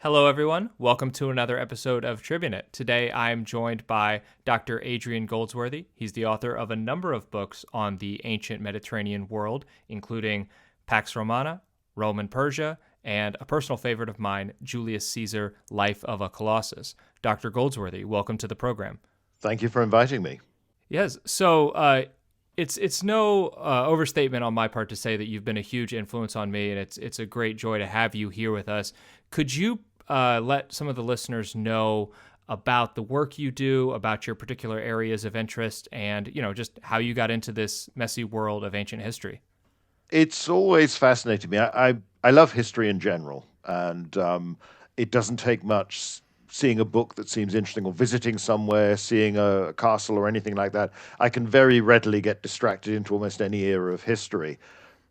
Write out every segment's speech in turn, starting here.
Hello, everyone. Welcome to another episode of Tribunate. Today, I'm joined by Dr. Adrian Goldsworthy. He's the author of a number of books on the ancient Mediterranean world, including Pax Romana, Rome and Persia, and a personal favorite of mine, Julius Caesar, Life of a Colossus. Dr. Goldsworthy, welcome to the program. Thank you for inviting me. Yes. So it's no overstatement on my part to say that you've been a huge influence on me, and it's a great joy to have you here with us. Could you let some of the listeners know about the work you do, about your particular areas of interest, and just how you got into this messy world of ancient history? It's always fascinated me. I love history in general, and it doesn't take much seeing a book that seems interesting or visiting somewhere, seeing a castle or anything like that. I can very readily get distracted into almost any era of history.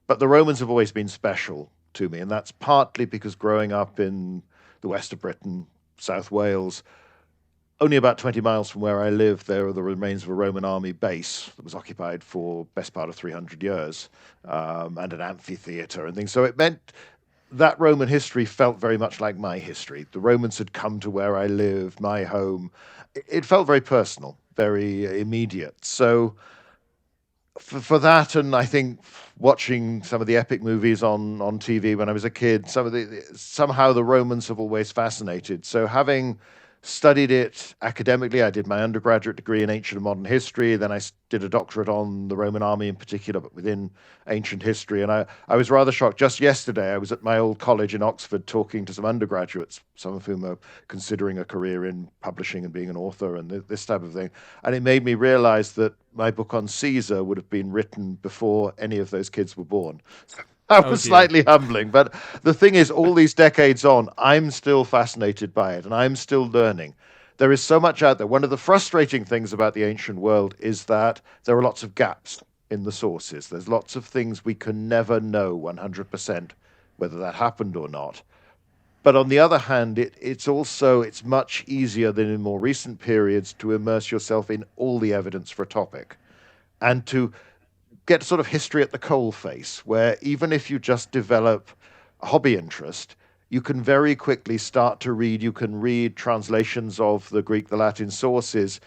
But the Romans have always been special to me, and that's partly because growing up in the west of Britain, South Wales, only about 20 miles from where I live, there are the remains of a Roman army base that was occupied for best part of 300 years, and an amphitheater and things. So it meant that Roman history felt very much like my history. The Romans had come to where I lived, my home. It felt very personal, very immediate. So for that, and I think watching some of the epic movies on TV when I was a kid, somehow the Romans have always fascinated. So having studied it academically, I did my undergraduate degree in ancient and modern history. Then I did a doctorate on the Roman army in particular, but within ancient history. And I was rather shocked. Just yesterday, I was at my old college in Oxford talking to some undergraduates, some of whom are considering a career in publishing and being an author and this type of thing. And it made me realize that my book on Caesar would have been written before any of those kids were born. That was slightly humbling. But the thing is, all these decades on, I'm still fascinated by it and I'm still learning. There is so much out there. One of the frustrating things about the ancient world is that there are lots of gaps in the sources. There's lots of things we can never know 100% whether that happened or not. But on the other hand, it's much easier than in more recent periods to immerse yourself in all the evidence for a topic and to get sort of history at the coalface, where even if you just develop a hobby interest, you can very quickly start to read. You can read translations of the Greek, the Latin sources,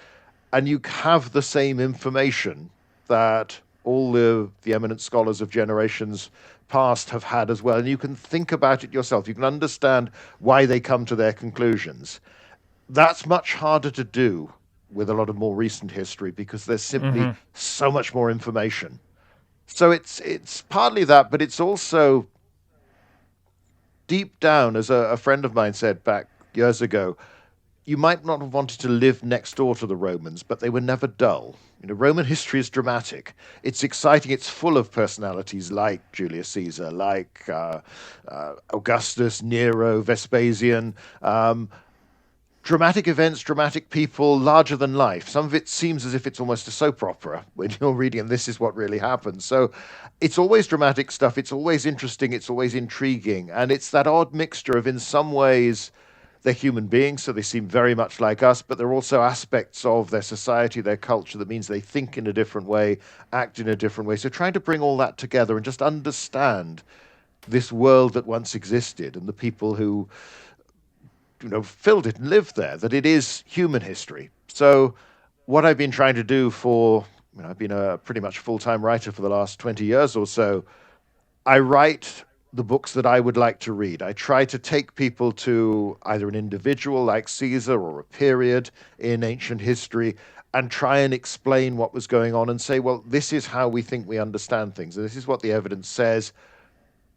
and you have the same information that all the eminent scholars of generations past have had as well. And you can think about it yourself. You can understand why they come to their conclusions. That's much harder to do with a lot of more recent history because there's simply so much more information. So it's partly that, but it's also deep down, as a friend of mine said back years ago, you might not have wanted to live next door to the Romans, but they were never dull. Roman history is dramatic. It's exciting. It's full of personalities like Julius Caesar, like Augustus, Nero, Vespasian. Dramatic events, dramatic people, larger than life. Some of it seems as if it's almost a soap opera when you're reading, and this is what really happened. So it's always dramatic stuff. It's always interesting. It's always intriguing. And it's that odd mixture of, in some ways, they're human beings, so they seem very much like us, but there are also aspects of their society, their culture, that means they think in a different way, act in a different way. So trying to bring all that together and just understand this world that once existed and the people who filled it and lived there, that it is human history. So what I've been trying to do I've been a pretty much full-time writer for the last 20 years or so. I write the books that I would like to read. I try to take people to either an individual like Caesar or a period in ancient history and try and explain what was going on and say, well, this is how we think we understand things. And this is what the evidence says.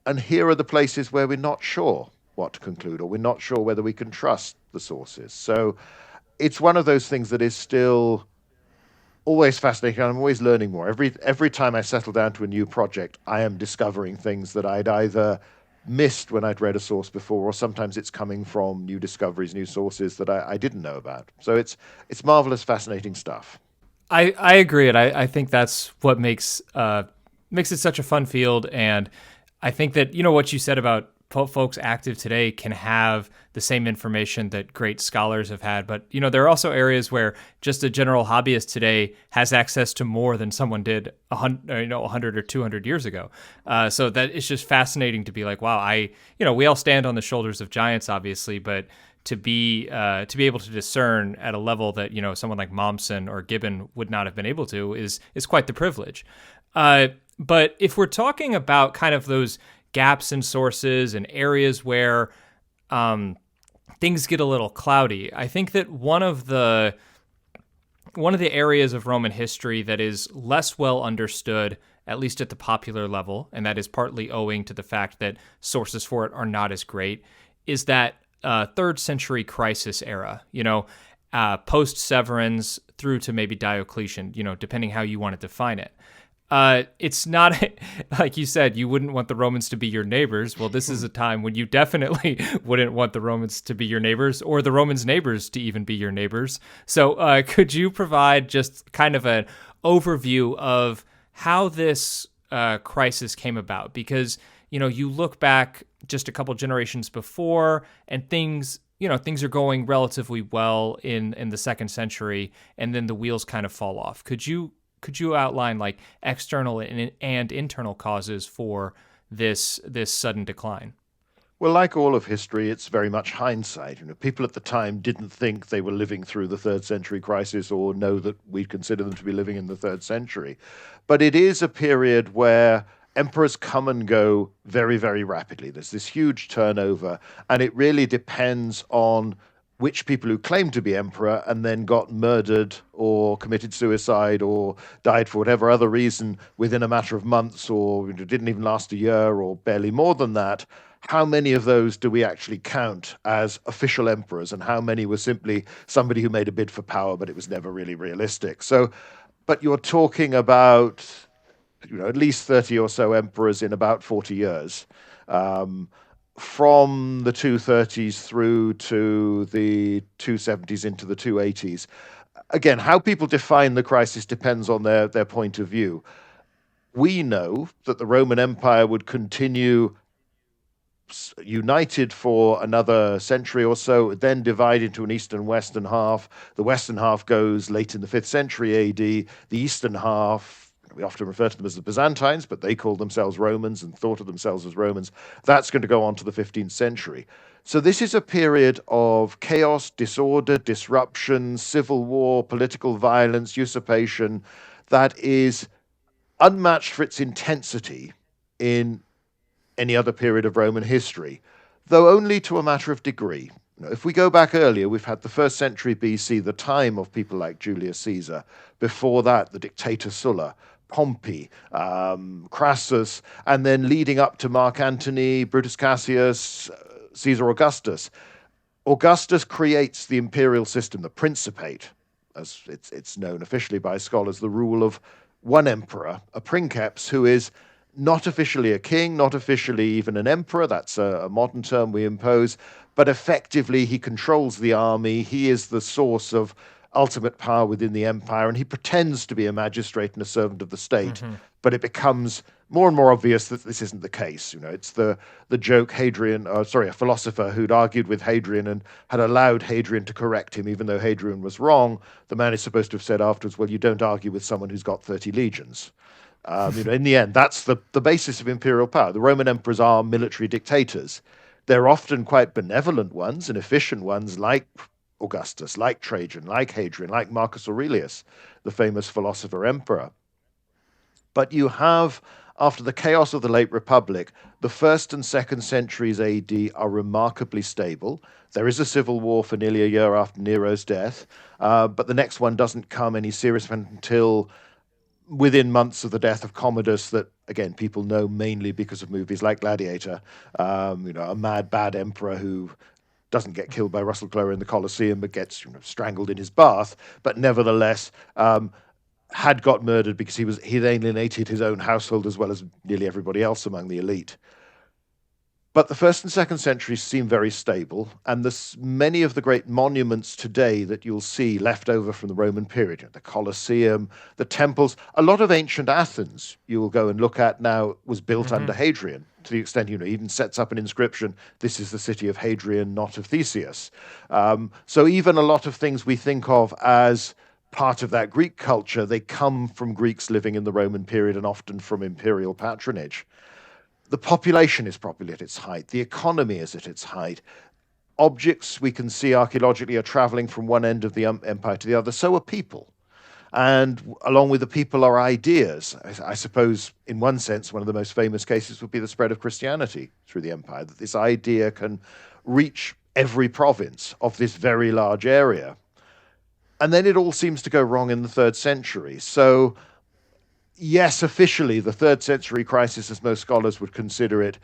And here are the places where we're not sure what to conclude, or we're not sure whether we can trust the sources. So it's one of those things that is still always fascinating. I'm always learning more. Every time I settle down to a new project, I am discovering things that I'd either missed when I'd read a source before, or sometimes it's coming from new discoveries, new sources that I didn't know about. So it's marvelous, fascinating stuff. I agree, and I think that's what makes it such a fun field. And I think that what you said about folks active today can have the same information that great scholars have had. But, there are also areas where just a general hobbyist today has access to more than someone did 100 or 200 years ago. So that it's just fascinating to be like, wow, we all stand on the shoulders of giants, obviously, but to be able to discern at a level that, someone like Mommsen or Gibbon would not have been able to is quite the privilege. But if we're talking about kind of those gaps in sources and areas where things get a little cloudy, I think that one of the areas of Roman history that is less well understood, at least at the popular level, and that is partly owing to the fact that sources for it are not as great, is that 3rd century crisis era, post Severans through to maybe Diocletian, depending how you want to define it. It's not, like you said, you wouldn't want the Romans to be your neighbors. Well, this is a time when you definitely wouldn't want the Romans to be your neighbors, or the Romans' neighbors to even be your neighbors. So could you provide just kind of an overview of how this crisis came about? Because, you look back just a couple generations before, and things are going relatively well in the 2nd century, and then the wheels kind of fall off. Could you outline like external and internal causes for this sudden decline? Well, like all of history, it's very much hindsight. People at the time didn't think they were living through the 3rd century crisis or know that we'd consider them to be living in the 3rd century. But it is a period where emperors come and go very, very rapidly. There's this huge turnover, and it really depends on which people who claimed to be emperor and then got murdered or committed suicide or died for whatever other reason within a matter of months, or didn't even last a year or barely more than that. How many of those do we actually count as official emperors, and how many were simply somebody who made a bid for power, but it was never really realistic? So, but you're talking about, at least 30 or so emperors in about 40 years. From the 230s through to the 270s into the 280s. Again, how people define the crisis depends on their point of view. We know that the Roman Empire would continue united for another century or so, then divide into an eastern and western half. The western half goes late in the 5th century AD. The eastern half, we often refer to them as the Byzantines, but they called themselves Romans and thought of themselves as Romans. That's going to go on to the 15th century. So this is a period of chaos, disorder, disruption, civil war, political violence, usurpation that is unmatched for its intensity in any other period of Roman history, though only to a matter of degree. If we go back earlier, we've had the 1st century BC, the time of people like Julius Caesar. Before that, the dictator Sulla, Pompey, Crassus, and then leading up to Mark Antony, Brutus Cassius, Caesar Augustus. Augustus creates the imperial system, the Principate, as it's known officially by scholars, the rule of one emperor, a princeps, who is not officially a king, not officially even an emperor. That's a modern term we impose, but effectively he controls the army. He is the source of ultimate power within the empire, and he pretends to be a magistrate and a servant of the state. Mm-hmm. But it becomes more and more obvious that this isn't the case. It's the joke a philosopher who'd argued with Hadrian and had allowed Hadrian to correct him, even though Hadrian was wrong. The man is supposed to have said afterwards, well, you don't argue with someone who's got 30 legions. In the end, that's the basis of imperial power. The Roman emperors are military dictators. They're often quite benevolent ones and efficient ones, like Augustus, like Trajan, like Hadrian, like Marcus Aurelius, the famous philosopher emperor. But you have, after the chaos of the late Republic, the 1st and 2nd centuries AD are remarkably stable. There is a civil war for nearly a year after Nero's death, but the next one doesn't come any serious until within months of the death of Commodus, that, again, people know mainly because of movies like Gladiator, a mad, bad emperor who doesn't get killed by Russell Crowe in the Colosseum, but gets strangled in his bath, but nevertheless had got murdered because he'd alienated his own household as well as nearly everybody else among the elite. But the first and second centuries seem very stable, and many of the great monuments today that you'll see left over from the Roman period, the Colosseum, the temples, a lot of ancient Athens you will go and look at now was built under Hadrian, to the extent, even sets up an inscription, this is the city of Hadrian, not of Theseus. So even a lot of things we think of as part of that Greek culture, they come from Greeks living in the Roman period and often from imperial patronage. The population is probably at its height. The economy is at its height. Objects we can see archaeologically are traveling from one end of the empire to the other. So are people. And along with the people are ideas. I suppose, in one sense, one of the most famous cases would be the spread of Christianity through the empire, that this idea can reach every province of this very large area. And then it all seems to go wrong in the 3rd century. So yes, officially, the 3rd century crisis, as most scholars would consider it,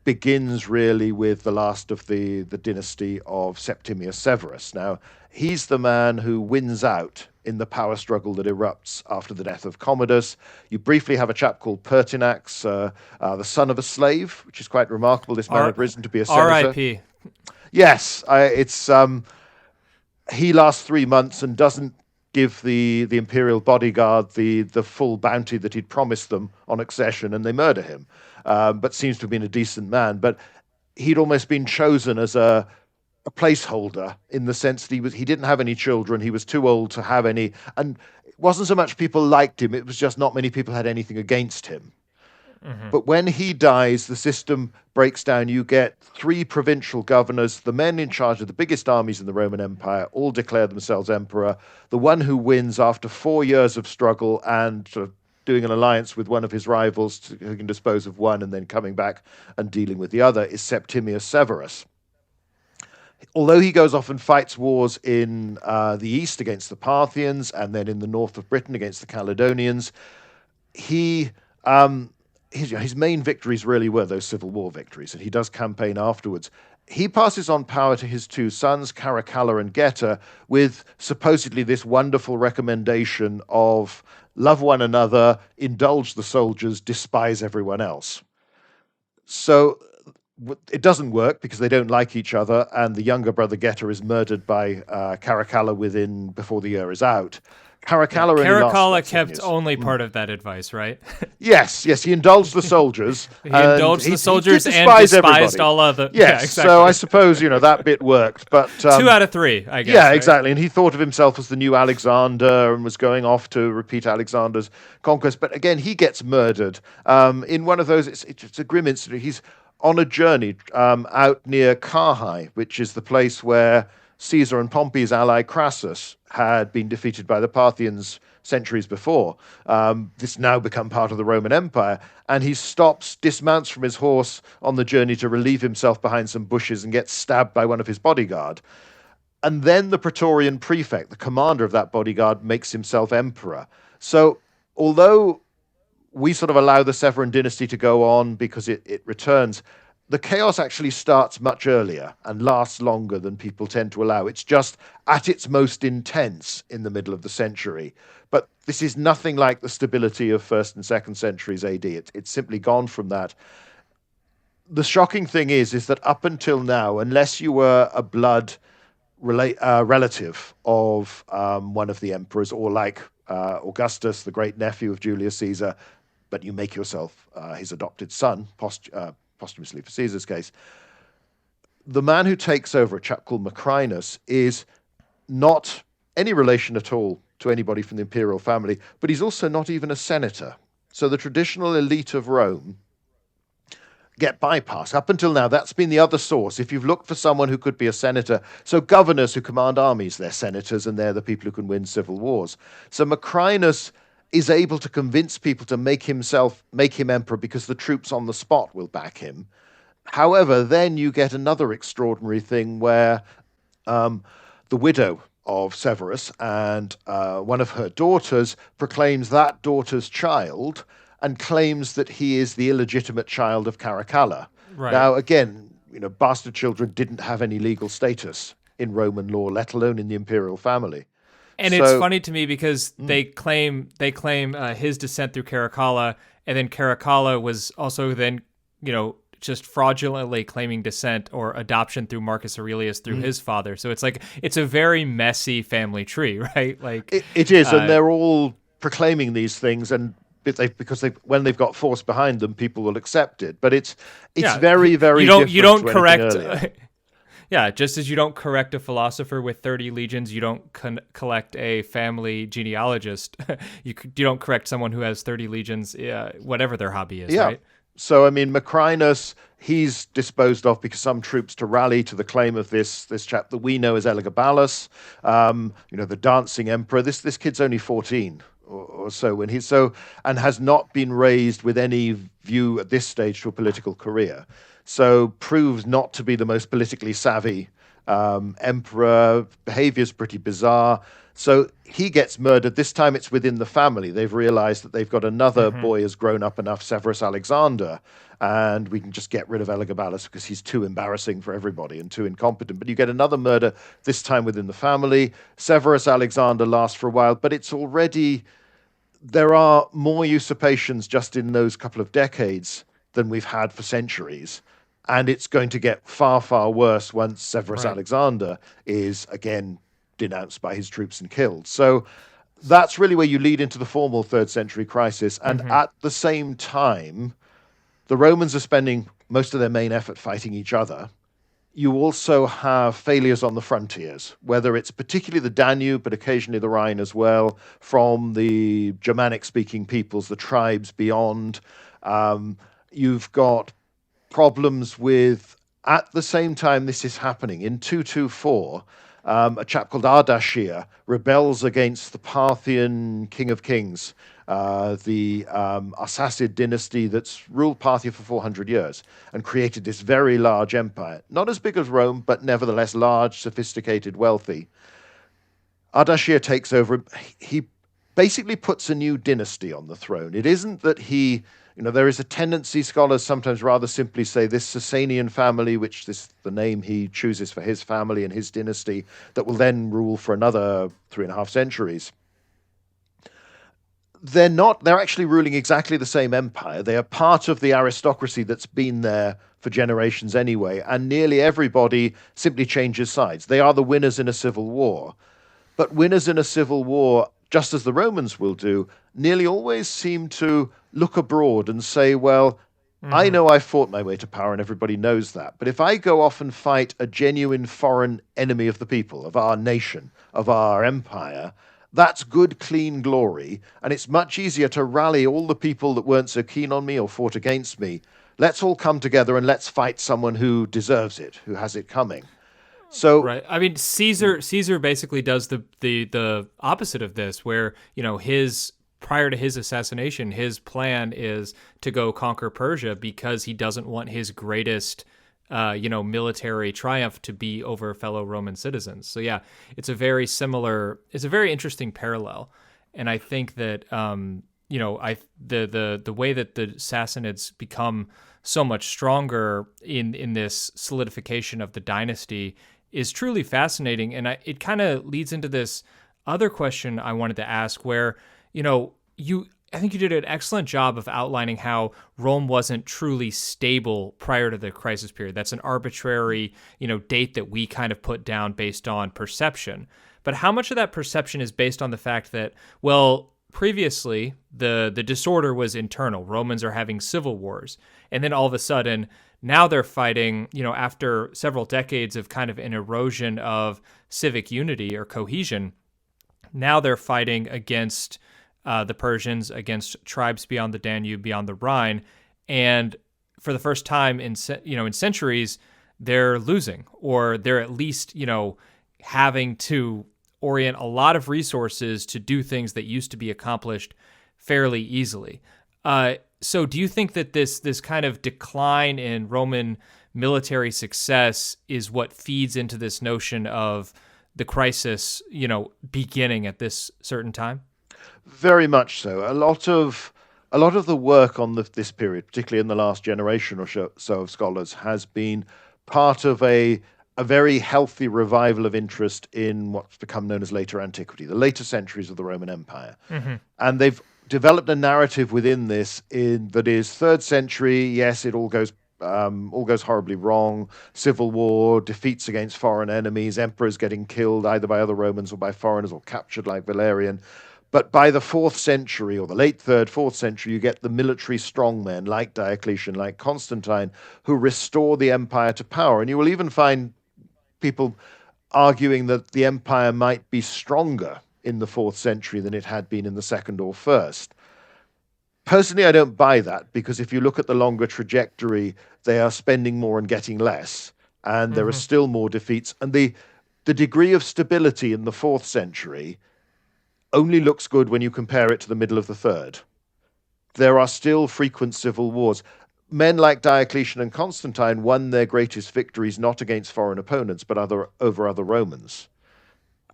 begins really with the last of the dynasty of Septimius Severus. Now, he's the man who wins out in the power struggle that erupts after the death of Commodus. You briefly have a chap called Pertinax, the son of a slave, which is quite remarkable. This man had risen to be a senator. R.I.P. Yes, he lasts 3 months and doesn't give the imperial bodyguard the full bounty that he'd promised them on accession, and they murder him. But seems to have been a decent man. But he'd almost been chosen as a placeholder, in the sense that he didn't have any children. He was too old to have any. And it wasn't so much people liked him, it was just not many people had anything against him. But when he dies, the system breaks down. You get 3 provincial governors, the men in charge of the biggest armies in the Roman Empire, all declare themselves emperor. The one who wins after 4 years of struggle and sort of doing an alliance with one of his rivals who can dispose of one and then coming back and dealing with the other is Septimius Severus. Although he goes off and fights wars in the east against the Parthians and then in the north of Britain against the Caledonians, his main victories really were those civil war victories, and he does campaign afterwards. He passes on power to his 2 sons, Caracalla and Geta, with supposedly this wonderful recommendation of love one another, indulge the soldiers, despise everyone else. So it doesn't work because they don't like each other, and the younger brother Geta is murdered by Caracalla before the year is out. Caracalla kept only part of that advice, right? Yes, he indulged the soldiers. He indulged the soldiers and despised everybody. all other. Yes, yeah, exactly. So I suppose that bit worked. But 2 out of 3, I guess. Yeah, right? exactly. And he thought of himself as the new Alexander and was going off to repeat Alexander's conquest. But again, he gets murdered in one of those. It's a grim incident. He's on a journey out near Carrhae, which is the place where Caesar and Pompey's ally Crassus had been defeated by the Parthians centuries before. This now become part of the Roman Empire, and he dismounts from his horse on the journey to relieve himself behind some bushes and gets stabbed by one of his bodyguard. And then the Praetorian prefect, the commander of that bodyguard, makes himself emperor. So although we sort of allow the Severan dynasty to go on because it returns, the chaos actually starts much earlier and lasts longer than people tend to allow. It's just at its most intense in the middle of the century. But this is nothing like the stability of 1st and 2nd centuries AD. It's simply gone from that. The shocking thing is that up until now, unless you were a blood relative of one of the emperors, or like Augustus, the great nephew of Julius Caesar, but you make yourself his adopted son, posthumously for Caesar's case, the man who takes over, a chap called Macrinus, is not any relation at all to anybody from the imperial family, but he's also not even a senator. So the traditional elite of Rome get bypassed. Up until now, that's been the other source. If you've looked for someone who could be a senator, so governors who command armies, they're senators, and they're the people who can win civil wars. So Macrinus is able to convince people to make him emperor because the troops on the spot will back him. However, then you get another extraordinary thing where the widow of Severus and one of her daughters proclaims that daughter's child and claims that he is the illegitimate child of Caracalla. Right. Now, again, bastard children didn't have any legal status in Roman law, let alone in the imperial family. And it's funny to me because they claim his descent through Caracalla, and then Caracalla was also then, just fraudulently claiming descent or adoption through Marcus Aurelius through his father. So it's like it's a very messy family tree, right? Like it is, and they're all proclaiming these things, and because when they've got force behind them, people will accept it. But it's very, very different you don't to correct. anything earlier. Yeah, just as you don't correct a philosopher with 30 legions, you don't collect a family genealogist. You don't correct someone who has 30 legions, whatever their hobby is, right? So, I mean, Macrinus, he's disposed of because some troops to rally to the claim of this chap that we know as Elagabalus, the dancing emperor. This kid's only 14 or so when he's and has not been raised with any view at this stage to a political career. So proves not to be the most politically savvy emperor. Behavior's pretty bizarre. So he gets murdered. This time it's within the family. They've realized that they've got another boy has grown up enough, Severus Alexander, and we can just get rid of Elagabalus because he's too embarrassing for everybody and too incompetent. But you get another murder, this time within the family. Severus Alexander lasts for a while, but it's already... There are more usurpations just in those couple of decades than we've had for centuries. And it's going to get far, far worse once Severus Alexander is again denounced by his troops and killed. So that's really where you lead into the formal 3rd century crisis. And at the same time, the Romans are spending most of their main effort fighting each other. You also have failures on the frontiers, whether it's particularly the Danube, but occasionally the Rhine as well, from the Germanic-speaking peoples, the tribes beyond. You've got problems with, at the same time this is happening, in 224, a chap called Ardashir rebels against the Parthian king of kings, the Arsacid dynasty that's ruled Parthia for 400 years and created this very large empire. Not as big as Rome, but nevertheless large, sophisticated, wealthy. Ardashir takes over. He basically puts a new dynasty on the throne. It isn't that he... there is a tendency, scholars sometimes rather simply say this Sasanian family, which the name he chooses for his family and his dynasty, that will then rule for another 3.5 centuries. They're actually ruling exactly the same empire. They are part of the aristocracy that's been there for generations anyway, and nearly everybody simply changes sides. They are the winners in a civil war. But winners in a civil war, just as the Romans will do, nearly always seem to look abroad and say, well, I know I fought my way to power and everybody knows that. But if I go off and fight a genuine foreign enemy of the people, of our nation, of our empire, that's good, clean glory. And it's much easier to rally all the people that weren't so keen on me or fought against me. Let's all come together and let's fight someone who deserves it, who has it coming. So right. I mean, Caesar basically does the opposite of this, where prior to his assassination, his plan is to go conquer Persia because he doesn't want his greatest military triumph to be over fellow Roman citizens. So yeah, it's a very interesting parallel, and I think that the way that the Sassanids become so much stronger in this solidification of the dynasty is truly fascinating, and it kind of leads into this other question I wanted to ask, where I think you did an excellent job of outlining how Rome wasn't truly stable prior to the crisis period. That's an arbitrary, date that we kind of put down based on perception. But how much of that perception is based on the fact that, well, previously the disorder was internal. Romans are having civil wars. And then all of a sudden, now they're fighting, after several decades of kind of an erosion of civic unity or cohesion, now they're fighting against the Persians, against tribes beyond the Danube, beyond the Rhine, and for the first time in centuries, they're losing, or they're at least having to orient a lot of resources to do things that used to be accomplished fairly easily. So, do you think that this kind of decline in Roman military success is what feeds into this notion of the crisis, beginning at this certain time? Very much so. A lot of the work on this period, particularly in the last generation or so of scholars, has been part of a very healthy revival of interest in what's become known as later antiquity, the later centuries of the Roman Empire. Mm-hmm. And they've developed a narrative within this that is 3rd century. Yes, it all goes all goes horribly wrong. Civil war, defeats against foreign enemies, emperors getting killed either by other Romans or by foreigners or captured like Valerian. But by the fourth century or the late third, fourth century, you get the military strongmen like Diocletian, like Constantine, who restore the empire to power. And you will even find people arguing that the empire might be stronger in the fourth century than it had been in the second or first. Personally, I don't buy that because if you look at the longer trajectory, they are spending more and getting less, and there are Hmm. still more defeats. And the degree of stability in the fourth century only looks good when you compare it to the middle of the third. There are still frequent civil wars. Men like Diocletian and Constantine won their greatest victories not against foreign opponents, but over other Romans.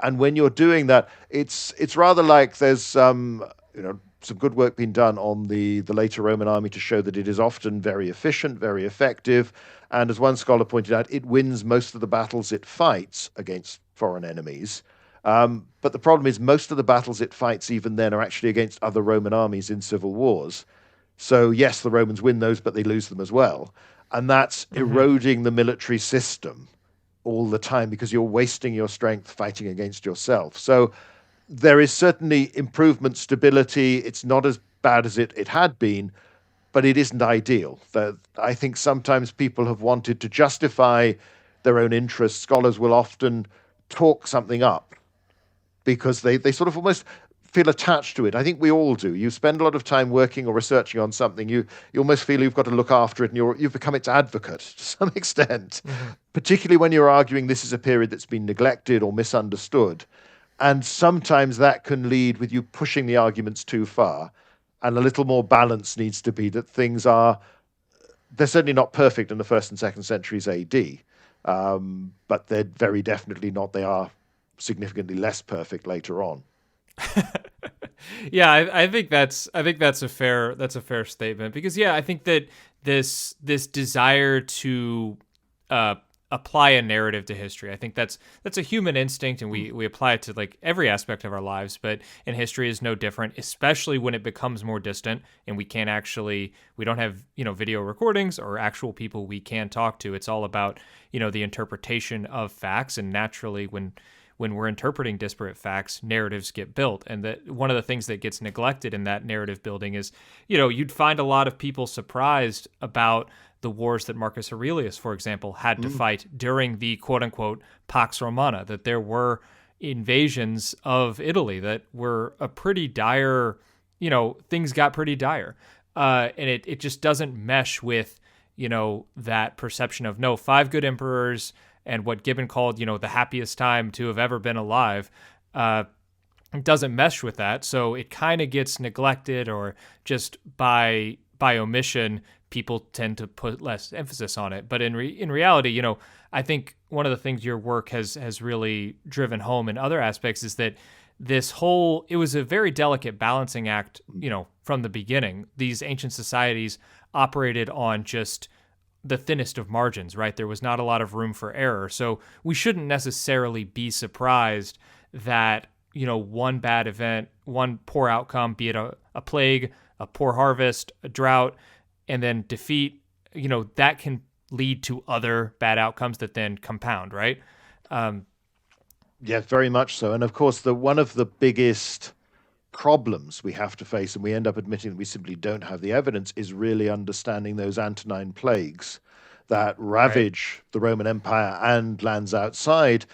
And when you're doing that, it's rather like there's some good work being done on the later Roman army to show that it is often very efficient, very effective, and as one scholar pointed out, it wins most of the battles it fights against foreign enemies. But the problem is most of the battles it fights even then are actually against other Roman armies in civil wars. So yes, the Romans win those, but they lose them as well, and that's Hmm. eroding the military system all the time because you're wasting your strength fighting against yourself. So there is certainly improvement, stability. It's not as bad as it had been, but it isn't ideal. I think sometimes people have wanted to justify their own interests. Scholars will often talk something up because they sort of almost feel attached to it. I think we all do. You spend a lot of time working or researching on something, you almost feel you've got to look after it, and you've become its advocate to some extent, Hmm. particularly when you're arguing this is a period that's been neglected or misunderstood. And sometimes that can lead with you pushing the arguments too far. And a little more balance needs to be that they're certainly not perfect in the first and second centuries AD, but they're very definitely not. They are significantly less perfect later on. Yeah, I think that's a fair statement because yeah, I think that this desire to uh, apply a narrative to history, I think that's a human instinct, and we apply it to like every aspect of our lives. But in history is no different, especially when it becomes more distant and we don't have video recordings or actual people we can talk to. It's all about the interpretation of facts, and naturally when we're interpreting disparate facts, narratives get built. And that one of the things that gets neglected in that narrative building is, you'd find a lot of people surprised about the wars that Marcus Aurelius, for example, had to Mm. fight during the quote unquote Pax Romana, that there were invasions of Italy that were a pretty dire, things got pretty dire. And it just doesn't mesh with, that perception of no, five good emperors and what Gibbon called, the happiest time to have ever been alive, doesn't mesh with that. So it kind of gets neglected, or just by omission, people tend to put less emphasis on it. But in reality, I think one of the things your work has really driven home in other aspects is that it was a very delicate balancing act, from the beginning. These ancient societies operated on just the thinnest of margins, right? There was not a lot of room for error. So we shouldn't necessarily be surprised that, one bad event, one poor outcome, be it a plague, a poor harvest, a drought, and then defeat, that can lead to other bad outcomes that then compound, right? Um, Yeah, very much so. And of course, the one of the biggest problems we have to face, and we end up admitting that we simply don't have the evidence, is really understanding those Antonine plagues that right. ravage the Roman Empire and lands outside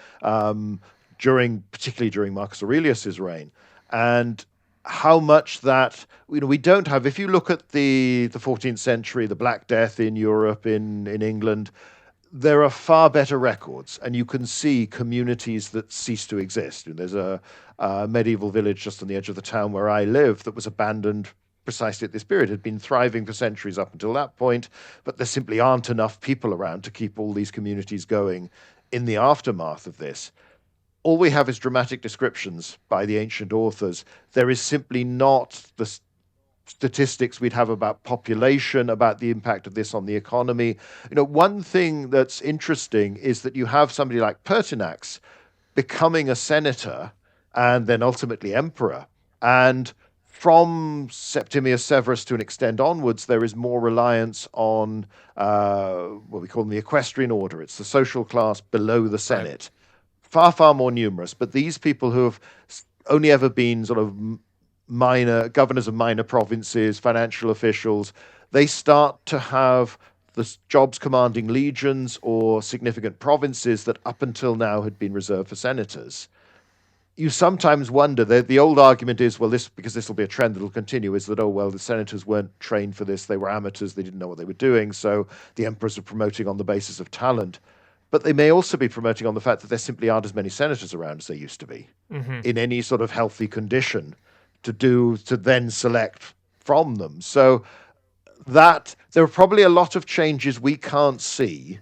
particularly during Marcus Aurelius's reign, and how much that we don't have. If you look at the 14th century, the Black Death in Europe, in England, there are far better records, and you can see communities that cease to exist. There's a medieval village just on the edge of the town where I live that was abandoned precisely at this period. It had been thriving for centuries up until that point, but there simply aren't enough people around to keep all these communities going in the aftermath of this. All we have is dramatic descriptions by the ancient authors. There is simply not the statistics we'd have about population, about the impact of this on the economy. One thing that's interesting is that you have somebody like Pertinax becoming a senator and then ultimately emperor. And from Septimius Severus to an extent onwards, there is more reliance on what we call the equestrian order. It's the social class below the Right. Senate, far, far more numerous. But these people who have only ever been sort of minor governors of minor provinces, financial officials, they start to have the jobs commanding legions or significant provinces that up until now had been reserved for senators. You sometimes wonder that the old argument is, well, this because this will be a trend that will continue, is that, oh, well, the senators weren't trained for this, they were amateurs, they didn't know what they were doing, so the emperors are promoting on the basis of talent. But they may also be promoting on the fact that there simply aren't as many senators around as there used to be in any sort of healthy condition to then select from them. So that there are probably a lot of changes we can't see,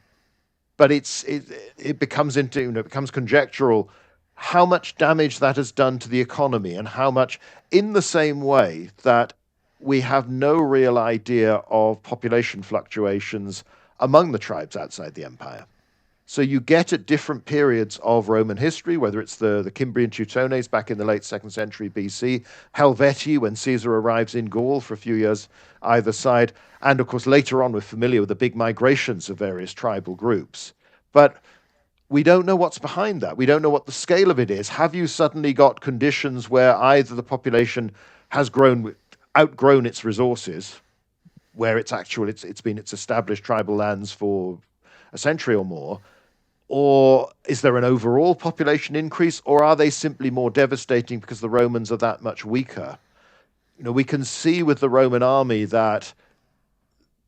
but it becomes it becomes conjectural how much damage that has done to the economy, and how much, in the same way that we have no real idea of population fluctuations among the tribes outside the empire. So you get at different periods of Roman history, whether it's the Cimbrian Teutones back in the late 2nd century BC, Helvetii when Caesar arrives in Gaul for a few years either side, and of course later on we're familiar with the big migrations of various tribal groups. But we don't know what's behind that. We don't know what the scale of it is. Have you suddenly got conditions where either the population has outgrown its resources, where it's been its established tribal lands for a century or more, or is there an overall population increase, or are they simply more devastating because the Romans are that much weaker? We can see with the Roman army that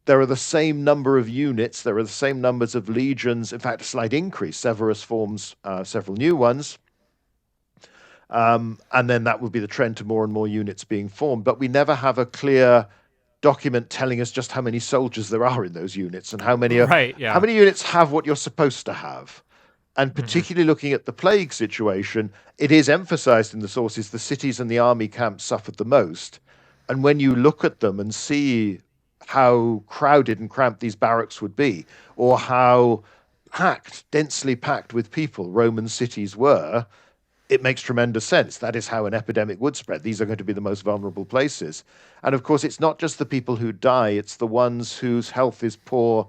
there are the same number of units, there are the same numbers of legions, in fact, a slight increase. Severus forms several new ones. And then that would be the trend to more and more units being formed. But we never have a clear document telling us just how many soldiers there are in those units and how many Right. how Yeah. many units have what you're supposed to have. And Hmm. particularly looking at the plague situation, it is emphasized in the sources the cities and the army camps suffered the most. And when you look at them and see how crowded and cramped these barracks would be, or how densely packed with people Roman cities were, it makes tremendous sense. That is how an epidemic would spread. These are going to be the most vulnerable places. And of course, it's not just the people who die, it's the ones whose health is poor,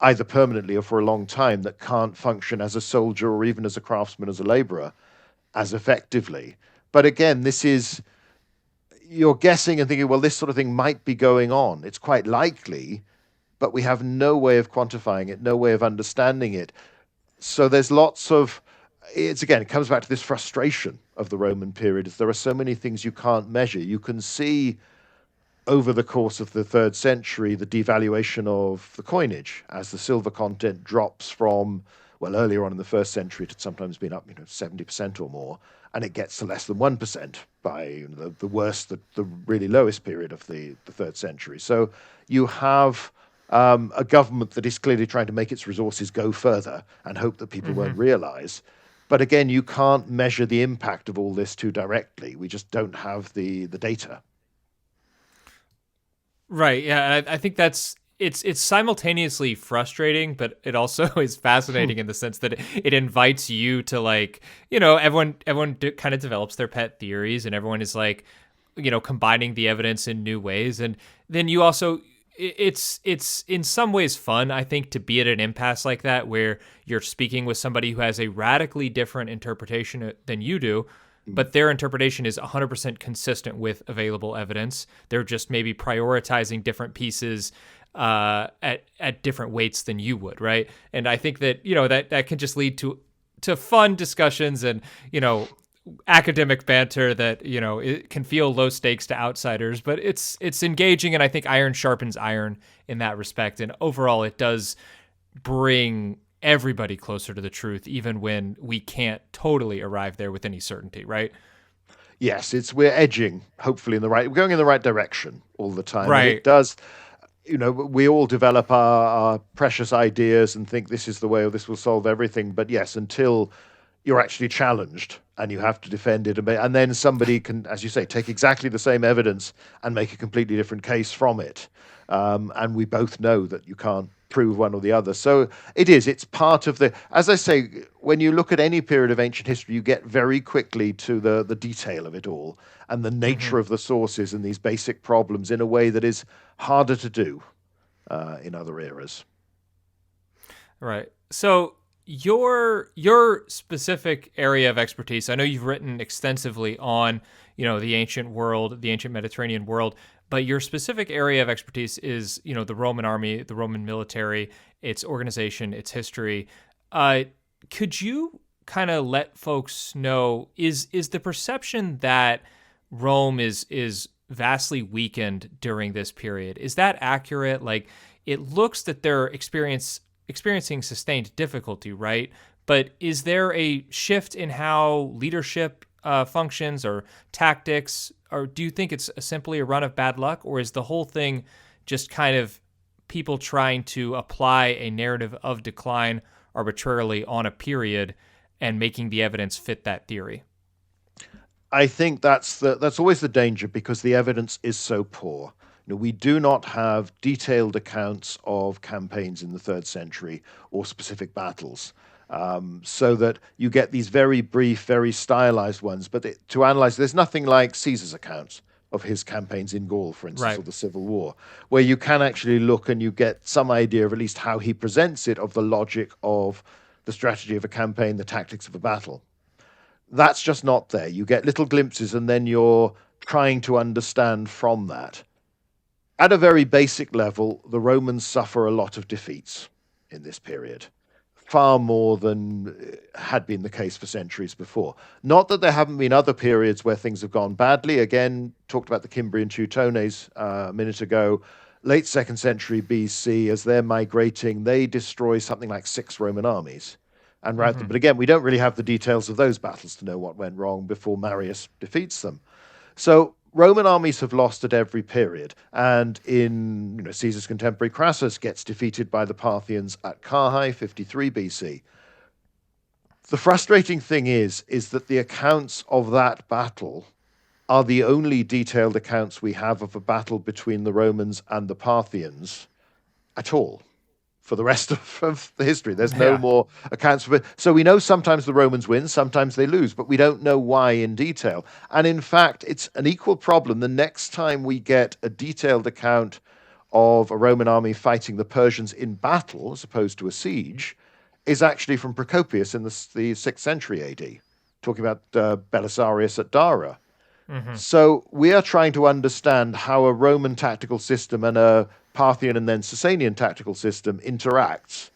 either permanently or for a long time, that can't function as a soldier or even as a craftsman, as a laborer, as effectively. But again, you're guessing and thinking, well, this sort of thing might be going on. It's quite likely, but we have no way of quantifying it, no way of understanding it. So there's it comes back to this frustration of the Roman period. Is there are so many things you can't measure. You can see over the course of the 3rd century the devaluation of the coinage as the silver content drops from, well, earlier on in the 1st century it had sometimes been up 70% or more, and it gets to less than 1% by the worst, the really lowest period of the 3rd century. So you have a government that is clearly trying to make its resources go further and hope that people won't realize. But again, you can't measure the impact of all this too directly. We just don't have the data. Right. Yeah. And I think it's simultaneously frustrating, but it also is fascinating in the sense that it invites you to, like, everyone kind of develops their pet theories, and everyone is like, combining the evidence in new ways, and then you also. It's in some ways fun, I think, to be at an impasse like that where you're speaking with somebody who has a radically different interpretation than you do, but their interpretation is 100% consistent with available evidence. They're just maybe prioritizing different pieces at different weights than you would, right? And I think that that can just lead to fun discussions and academic banter that it can feel low stakes to outsiders, but it's engaging, and I think iron sharpens iron in that respect. And overall, it does bring everybody closer to the truth, even when we can't totally arrive there with any certainty, right? Yes, we're edging, hopefully we're going in the right direction all the time, and it Right. does. We all develop our precious ideas and think this is the way or this will solve everything. But yes, until you're actually challenged and you have to defend it, and then somebody can, as you say, take exactly the same evidence and make a completely different case from it. And we both know that you can't prove one or the other. So it's part of the, as I say, when you look at any period of ancient history, you get very quickly to the detail of it all and the nature of the sources and these basic problems in a way that is harder to do in other eras. Right. So your specific area of expertise, I know you've written extensively on, the ancient world, the ancient Mediterranean world, but your specific area of expertise is, the Roman army, the Roman military, its organization, its history. Could you kind of let folks know, is the perception that Rome is vastly weakened during this period, is that accurate? Like, it looks that they're experiencing sustained difficulty, right? But is there a shift in how leadership functions or tactics, or do you think it's simply a run of bad luck, or is the whole thing just kind of people trying to apply a narrative of decline arbitrarily on a period and making the evidence fit that theory? I think that's always the danger because the evidence is so poor. We do not have detailed accounts of campaigns in the 3rd century or specific battles, so that you get these very brief, very stylized ones. But to analyze, there's nothing like Caesar's accounts of his campaigns in Gaul, for instance, Right. or the Civil War, where you can actually look and you get some idea of at least how he presents it, of the logic of the strategy of a campaign, the tactics of a battle. That's just not there. You get little glimpses, and then you're trying to understand from that. At a very basic level, the Romans suffer a lot of defeats in this period, far more than had been the case for centuries before. Not that there haven't been other periods where things have gone badly. Again, talked about the Cimbrian Teutones a minute ago. Late 2nd century BC, as they're migrating, they destroy something like 6 Roman armies and rout them. But again, we don't really have the details of those battles to know what went wrong before Marius defeats them. So Roman armies have lost at every period, and in Caesar's contemporary Crassus gets defeated by the Parthians at Carrhae, 53 BC. The frustrating thing is that the accounts of that battle are the only detailed accounts we have of a battle between the Romans and the Parthians at all. For the rest of the history, there's no more accounts of it. So we know sometimes the Romans win, sometimes they lose, but we don't know why in detail. And in fact, it's an equal problem. The next time we get a detailed account of a Roman army fighting the Persians in battle, as opposed to a siege, is actually from Procopius in the 6th century AD, talking about Belisarius at Dara. So we are trying to understand how a Roman tactical system and a Parthian and then Sasanian tactical system interacts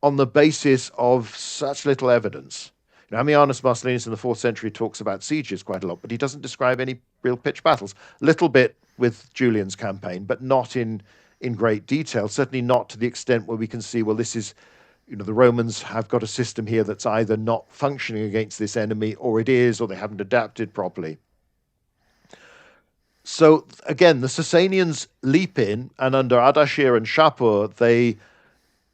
on the basis of such little evidence. Ammianus Marcellinus in the 4th century talks about sieges quite a lot, but he doesn't describe any real pitched battles. A little bit with Julian's campaign, but not in great detail, certainly not to the extent where we can see, well, this is, the Romans have got a system here that's either not functioning against this enemy, or it is, or they haven't adapted properly. So again, the Sasanians leap in, and under Ardashir and Shapur, they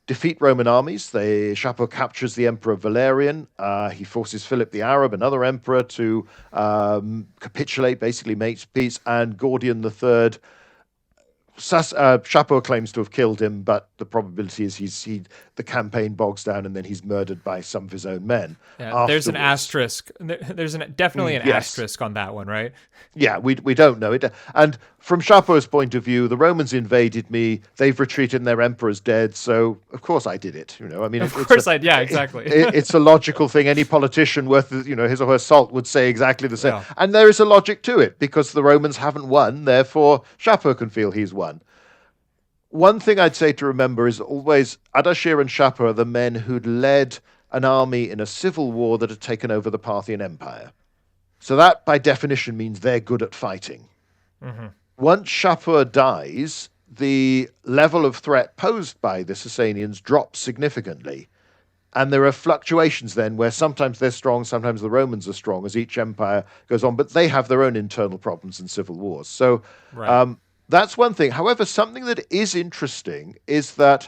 defeat Roman armies. Shapur captures the Emperor Valerian. He forces Philip the Arab, another emperor, to capitulate, basically make peace. And Gordian III, Shapur claims to have killed him, but the probability is the campaign bogs down, and then he's murdered by some of his own men. Yeah, there's an asterisk. There's definitely an asterisk on that one, right? Yeah, we don't know it. And from Shapur's point of view, the Romans invaded me. They've retreated, and their emperor's dead. So of course I did it. Yeah, exactly. It's a logical thing. Any politician worth his or her salt would say exactly the same. Yeah. And there is a logic to it because the Romans haven't won. Therefore, Shapur can feel he's won. One thing I'd say to remember is always Ardashir and Shapur are the men who'd led an army in a civil war that had taken over the Parthian Empire. So that, by definition, means they're good at fighting. Once Shapur dies, the level of threat posed by the Sasanians drops significantly. And there are fluctuations then where sometimes they're strong, sometimes the Romans are strong as each empire goes on, but they have their own internal problems and civil wars. So that's one thing. However, something that is interesting is that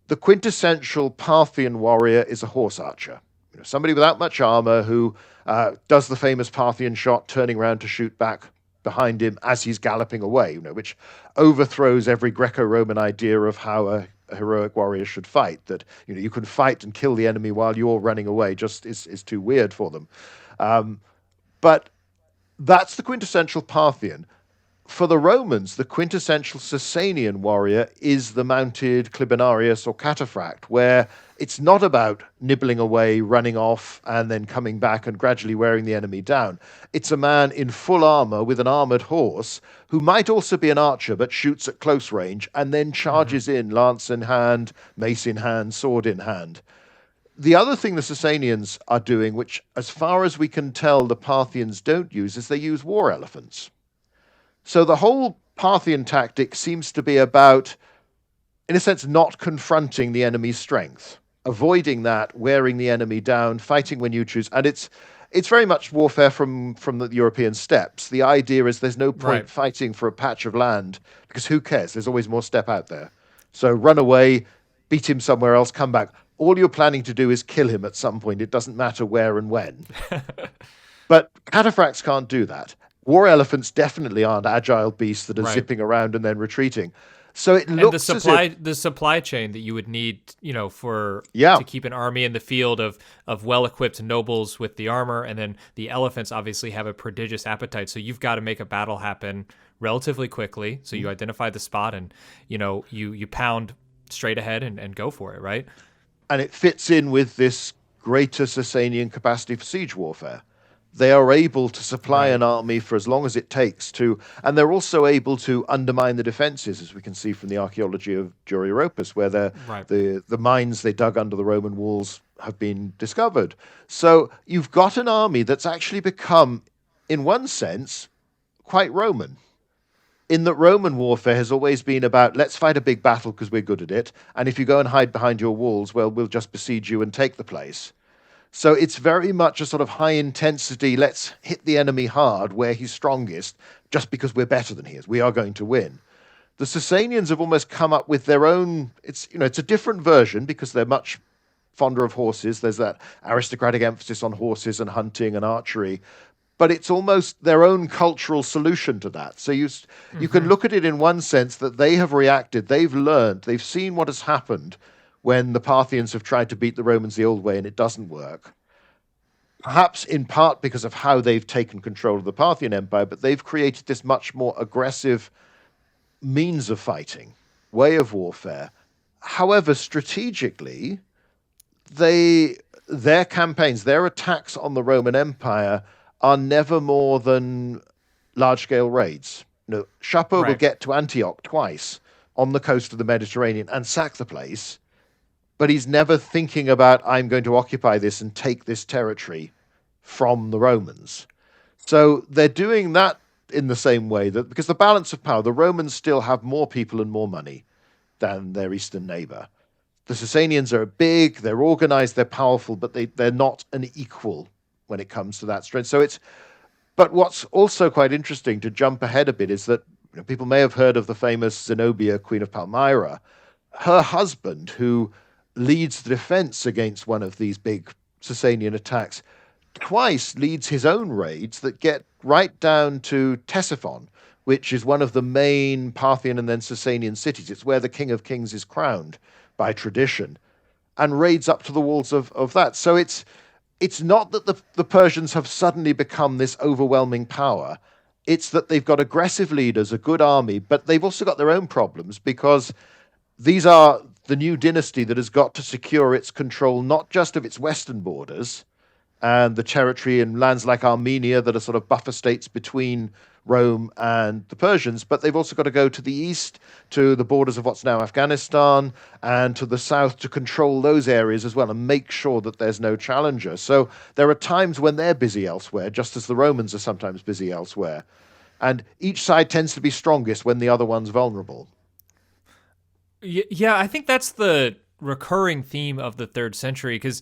the quintessential Parthian warrior is a horse archer. Somebody without much armor who does the famous Parthian shot, turning around to shoot back behind him as he's galloping away, which overthrows every Greco-Roman idea of how a heroic warrior should fight. That you can fight and kill the enemy while you're running away. Just is too weird for them. But that's the quintessential Parthian. For the Romans, the quintessential Sasanian warrior is the mounted Clibinarius or cataphract, where it's not about nibbling away, running off, and then coming back and gradually wearing the enemy down. It's a man in full armor with an armored horse who might also be an archer but shoots at close range and then charges in, lance in hand, mace in hand, sword in hand. The other thing the Sasanians are doing, which as far as we can tell the Parthians don't use, is they use war elephants. So the whole Parthian tactic seems to be about, in a sense, not confronting the enemy's strength, avoiding that, wearing the enemy down, fighting when you choose. And it's very much warfare from the European steppes. The idea is there's no point fighting for a patch of land because who cares? There's always more steppe out there. So run away, beat him somewhere else, come back. All you're planning to do is kill him at some point. It doesn't matter where and when. But cataphracts can't do that. War elephants definitely aren't agile beasts that are zipping around and then retreating. So it looks the supply chain that you would need, to keep an army in the field of well-equipped nobles with the armor, and then the elephants obviously have a prodigious appetite. So you've got to make a battle happen relatively quickly. So you identify the spot and you pound straight ahead and go for it, right? And it fits in with this greater Sasanian capacity for siege warfare. They are able to supply an army for as long as it takes to, and they're also able to undermine the defenses, as we can see from the archaeology of Dura Europus, where the mines they dug under the Roman walls have been discovered. So you've got an army that's actually become, in one sense, quite Roman. In that Roman warfare has always been about, let's fight a big battle because we're good at it, and if you go and hide behind your walls, well, we'll just besiege you and take the place. So it's very much a sort of high intensity, let's hit the enemy hard where he's strongest, just because we're better than he is. We are going to win. The Sasanians have almost come up with their own, it's a different version because they're much fonder of horses. There's that aristocratic emphasis on horses and hunting and archery, but it's almost their own cultural solution to that. So you can look at it in one sense that they have reacted, they've learned, they've seen what has happened when the Parthians have tried to beat the Romans the old way and it doesn't work. Perhaps in part because of how they've taken control of the Parthian Empire, but they've created this much more aggressive means of fighting, way of warfare. However, strategically, their campaigns, their attacks on the Roman Empire are never more than large-scale raids. Chapeau will get to Antioch twice on the coast of the Mediterranean and sack the place, but he's never thinking about, I'm going to occupy this and take this territory from the Romans. So they're doing that in the same way, that because the balance of power, the Romans still have more people and more money than their eastern neighbor. The Sasanians are big, they're organized, they're powerful, but they're not an equal when it comes to that strength. But what's also quite interesting, to jump ahead a bit, is that people may have heard of the famous Zenobia, Queen of Palmyra. Her husband, who leads the defense against one of these big Sasanian attacks, twice leads his own raids that get right down to Ctesiphon, which is one of the main Parthian and then Sasanian cities. It's where the King of Kings is crowned by tradition, and raids up to the walls of that. So it's not that the Persians have suddenly become this overwhelming power. It's that they've got aggressive leaders, a good army, but they've also got their own problems because these are the new dynasty that has got to secure its control, not just of its western borders and the territory in lands like Armenia that are sort of buffer states between Rome and the Persians, but they've also got to go to the east, to the borders of what's now Afghanistan, and to the south to control those areas as well and make sure that there's no challenger. So there are times when they're busy elsewhere, just as the Romans are sometimes busy elsewhere. And each side tends to be strongest when the other one's vulnerable. Yeah, I think that's the recurring theme of the 3rd century, because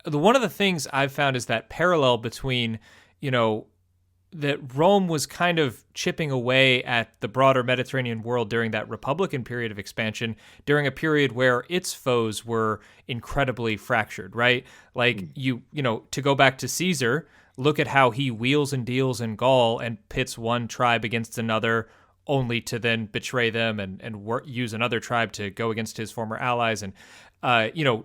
one of the things I've found is that parallel between, that Rome was kind of chipping away at the broader Mediterranean world during that Republican period of expansion, during a period where its foes were incredibly fractured, right? Like, to go back to Caesar, look at how he wheels and deals in Gaul and pits one tribe against another only to then betray them and use another tribe to go against his former allies, and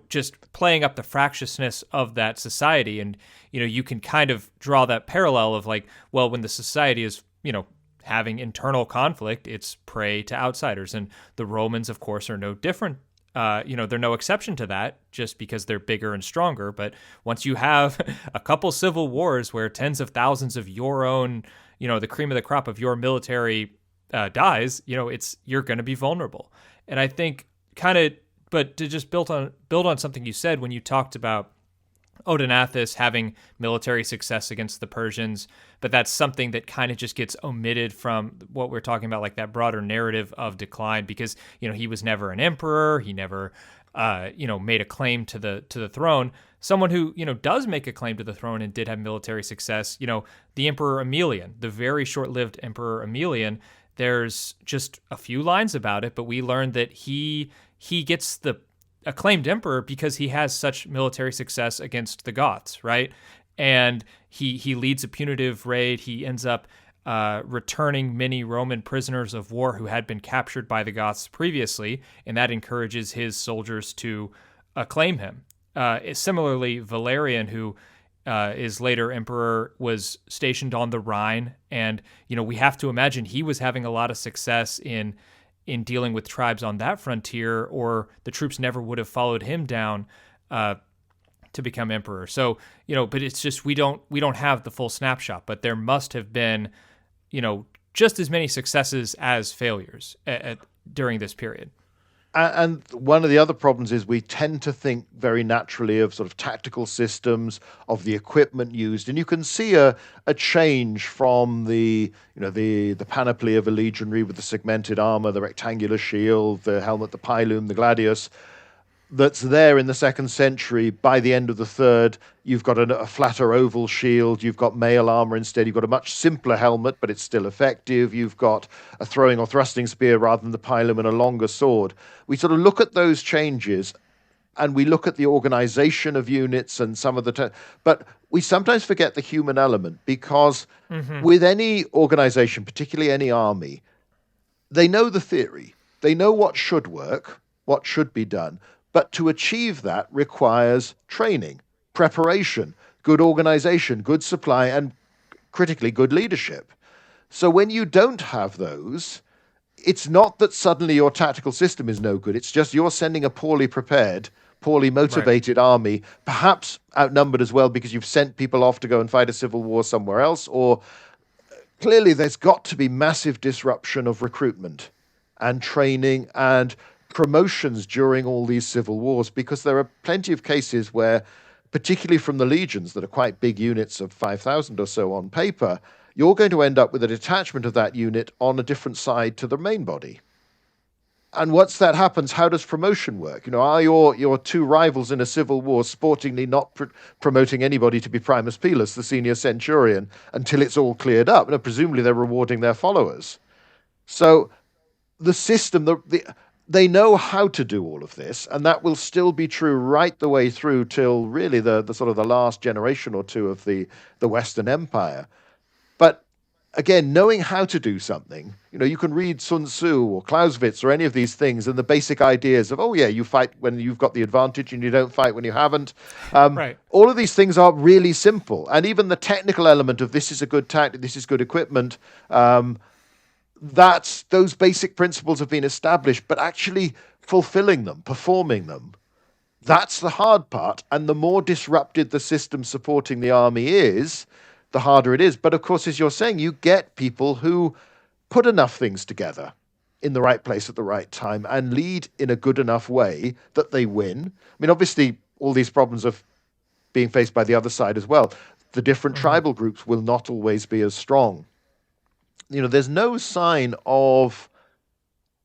just playing up the fractiousness of that society. And you can kind of draw that parallel of like, well, when the society is having internal conflict, it's prey to outsiders, and the Romans, of course, are no different. They're no exception to that, just because they're bigger and stronger. But once you have a couple civil wars where tens of thousands of your own, the cream of the crop of your military dies, you're going to be vulnerable. And I think but to just build on something you said when you talked about Odenathus having military success against the Persians, but that's something that kind of just gets omitted from what we're talking about, like that broader narrative of decline, because he was never an emperor. He never made a claim to the throne. Someone who does make a claim to the throne and did have military success, the Emperor Aemilian, the very short-lived Emperor Aemilian. There's just a few lines about it, but we learned that he gets the acclaimed emperor because he has such military success against the Goths, right? And he leads a punitive raid. He ends up returning many Roman prisoners of war who had been captured by the Goths previously, and that encourages his soldiers to acclaim him. Similarly, Valerian, who is later emperor, was stationed on the Rhine, and we have to imagine he was having a lot of success in dealing with tribes on that frontier, or the troops never would have followed him down to become emperor. So but it's just we don't have the full snapshot, but there must have been just as many successes as failures during this period. And one of the other problems is we tend to think very naturally of sort of tactical systems, of the equipment used, and you can see a change from the panoply of a legionary with the segmented armor, the rectangular shield, the helmet, the pilum, the gladius, that's there in the 2nd century. By the end of the 3rd, you've got a flatter oval shield, you've got mail armor instead, you've got a much simpler helmet, but it's still effective, you've got a throwing or thrusting spear rather than the pilum, and a longer sword. We sort of look at those changes, and we look at the organization of units and some of but we sometimes forget the human element, because with any organization, particularly any army, they know the theory, they know what should work, what should be done. But to achieve that requires training, preparation, good organization, good supply, and critically good leadership. So when you don't have those, it's not that suddenly your tactical system is no good. It's just you're sending a poorly prepared, poorly motivated army, perhaps outnumbered as well because you've sent people off to go and fight a civil war somewhere else. Or clearly there's got to be massive disruption of recruitment and training and promotions during all these civil wars, because there are plenty of cases where, particularly from the legions that are quite big units of 5,000 or so on paper, you're going to end up with a detachment of that unit on a different side to the main body. And once that happens, how does promotion work? Are your two rivals in a civil war sportingly not promoting anybody to be primus pilus, the senior centurion, until it's all cleared up? Presumably they're rewarding their followers. So the system, they know how to do all of this, and that will still be true right the way through till really the sort of the last generation or two of the Western Empire. But again, knowing how to do something, you can read Sun Tzu or Clausewitz or any of these things, and the basic ideas of, you fight when you've got the advantage and you don't fight when you haven't. Right. All of these things are really simple. And even the technical element of this is a good tactic, this is good equipment, those basic principles have been established, but actually fulfilling them, performing them, that's the hard part. And the more disrupted the system supporting the army is, the harder it is. But of course, as you're saying, you get people who put enough things together in the right place at the right time and lead in a good enough way that they win. Obviously, all these problems of being faced by the other side as well. The different tribal groups will not always be as strong. There's no sign of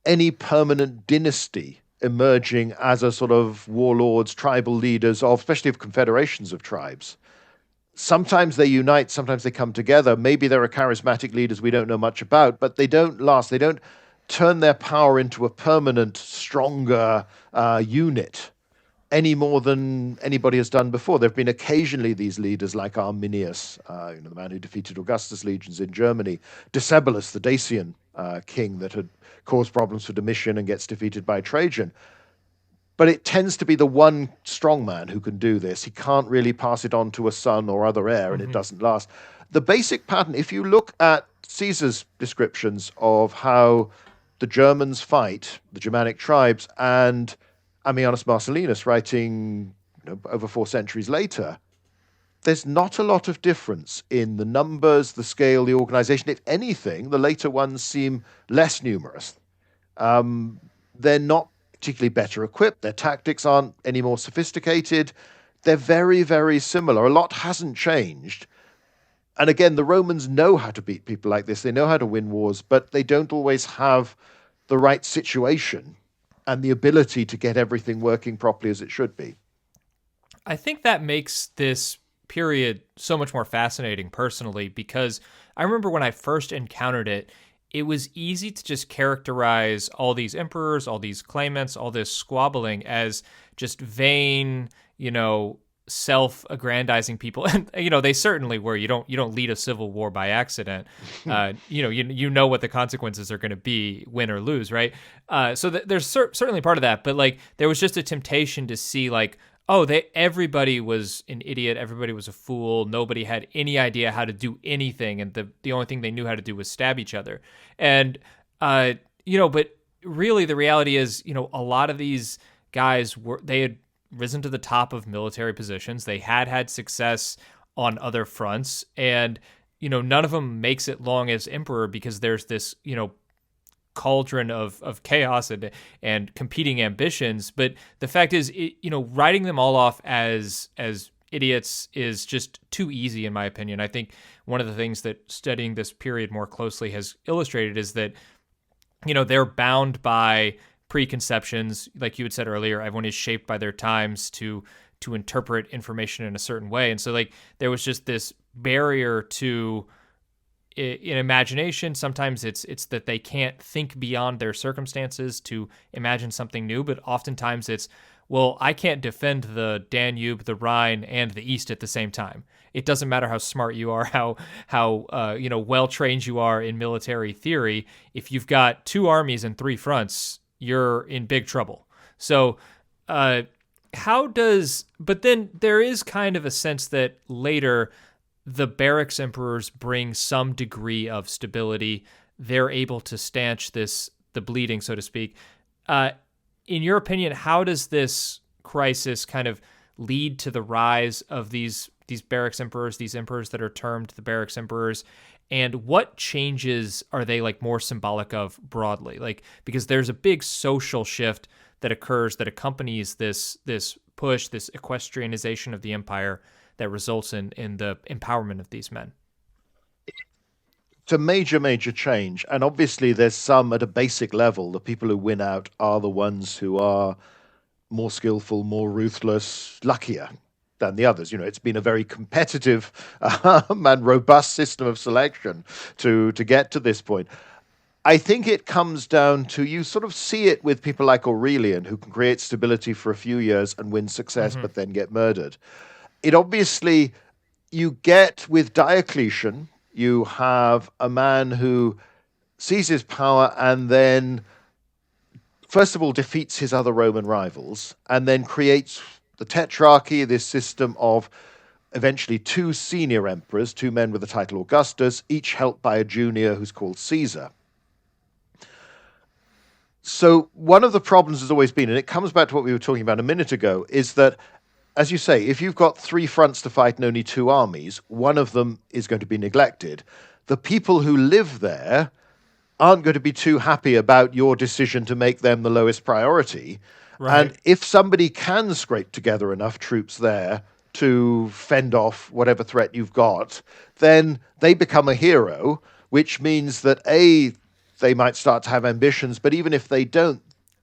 any permanent dynasty emerging as a sort of warlords, tribal leaders, especially of confederations of tribes. Sometimes they unite, sometimes they come together. Maybe there are charismatic leaders we don't know much about, but they don't last. They don't turn their power into a permanent, stronger unit any more than anybody has done before. There have been occasionally these leaders like Arminius, the man who defeated Augustus' legions in Germany, Decebalus, the Dacian king that had caused problems for Domitian and gets defeated by Trajan. But it tends to be the one strong man who can do this. He can't really pass it on to a son or other heir, and it doesn't last. The basic pattern, if you look at Caesar's descriptions of how the Germans fight, the Germanic tribes, and Ammianus Marcellinus writing over 4 centuries later, there's not a lot of difference in the numbers, the scale, the organization. If anything, the later ones seem less numerous. They're not particularly better equipped. Their tactics aren't any more sophisticated. They're very, very similar. A lot hasn't changed. And again, the Romans know how to beat people like this. They know how to win wars, but they don't always have the right situation and the ability to get everything working properly as it should be. I think that makes this period so much more fascinating personally, because I remember when I first encountered it, it was easy to just characterize all these emperors, all these claimants, all this squabbling as just vain, self-aggrandizing people. And they certainly were. You don't lead a civil war by accident. You know what the consequences are going to be, win or lose, right? So there's certainly part of that, but there was just a temptation to see everybody was an idiot, everybody was a fool, nobody had any idea how to do anything, and the only thing they knew how to do was stab each other. And but really the reality is, a lot of these guys they had risen to the top of military positions, they had success on other fronts, and none of them makes it long as emperor because there's this cauldron of chaos and competing ambitions. But the fact is, writing them all off as idiots is just too easy, in my opinion. I think one of the things that studying this period more closely has illustrated is that they're bound by preconceptions. Like you had said earlier, everyone is shaped by their times to interpret information in a certain way, and so there was just this barrier to in imagination. Sometimes it's that they can't think beyond their circumstances to imagine something new, but oftentimes it's, well, I can't defend the Danube, the Rhine, and the East at the same time. It doesn't matter how smart you are, how well trained you are in military theory. If you've got 2 armies and 3 fronts, you're in big trouble. So but then there is kind of a sense that later the Barracks emperors bring some degree of stability. They're able to stanch the bleeding, so to speak. In your opinion, how does this crisis kind of lead to the rise of these Barracks emperors, these emperors that are termed the Barracks emperors? And what changes are they more symbolic of broadly? Because there's a big social shift that occurs that accompanies this push, this equestrianization of the empire that results in the empowerment of these men. It's a major, major change. And obviously there's some at a basic level. The people who win out are the ones who are more skillful, more ruthless, luckier than the others. It's been a very competitive and robust system of selection to get to this point. I think it comes down to, you sort of see it with people like Aurelian, who can create stability for a few years and win success, but then get murdered. It obviously, you get with Diocletian, you have a man who seizes power and then, first of all, defeats his other Roman rivals, and then creates the Tetrarchy, this system of eventually 2 senior emperors, 2 men with the title Augustus, each helped by a junior who's called Caesar. So one of the problems has always been, and it comes back to what we were talking about a minute ago, is that, as you say, if you've got 3 fronts to fight and only 2 armies, one of them is going to be neglected. The people who live there aren't going to be too happy about your decision to make them the lowest priority. Right. And if somebody can scrape together enough troops there to fend off whatever threat you've got, then they become a hero, which means that they might start to have ambitions, but even if they don't,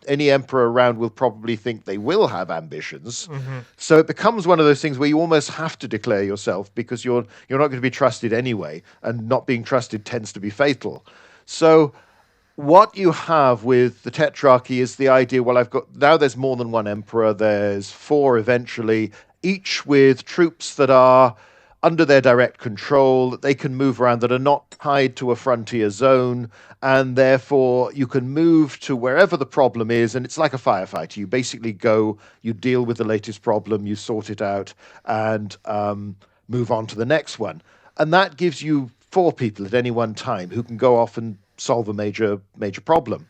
any emperor around will probably think they will have ambitions. So it becomes one of those things where you almost have to declare yourself, because you're not going to be trusted anyway, and not being trusted tends to be fatal. So what you have with the Tetrarchy is the idea, well, now there's more than one emperor, there's 4 eventually, each with troops that are under their direct control, that they can move around, that are not tied to a frontier zone, and therefore you can move to wherever the problem is, and it's like a firefighter. You basically go, you deal with the latest problem, you sort it out, and move on to the next one. And that gives you four people at any one time who can go off and solve a major problem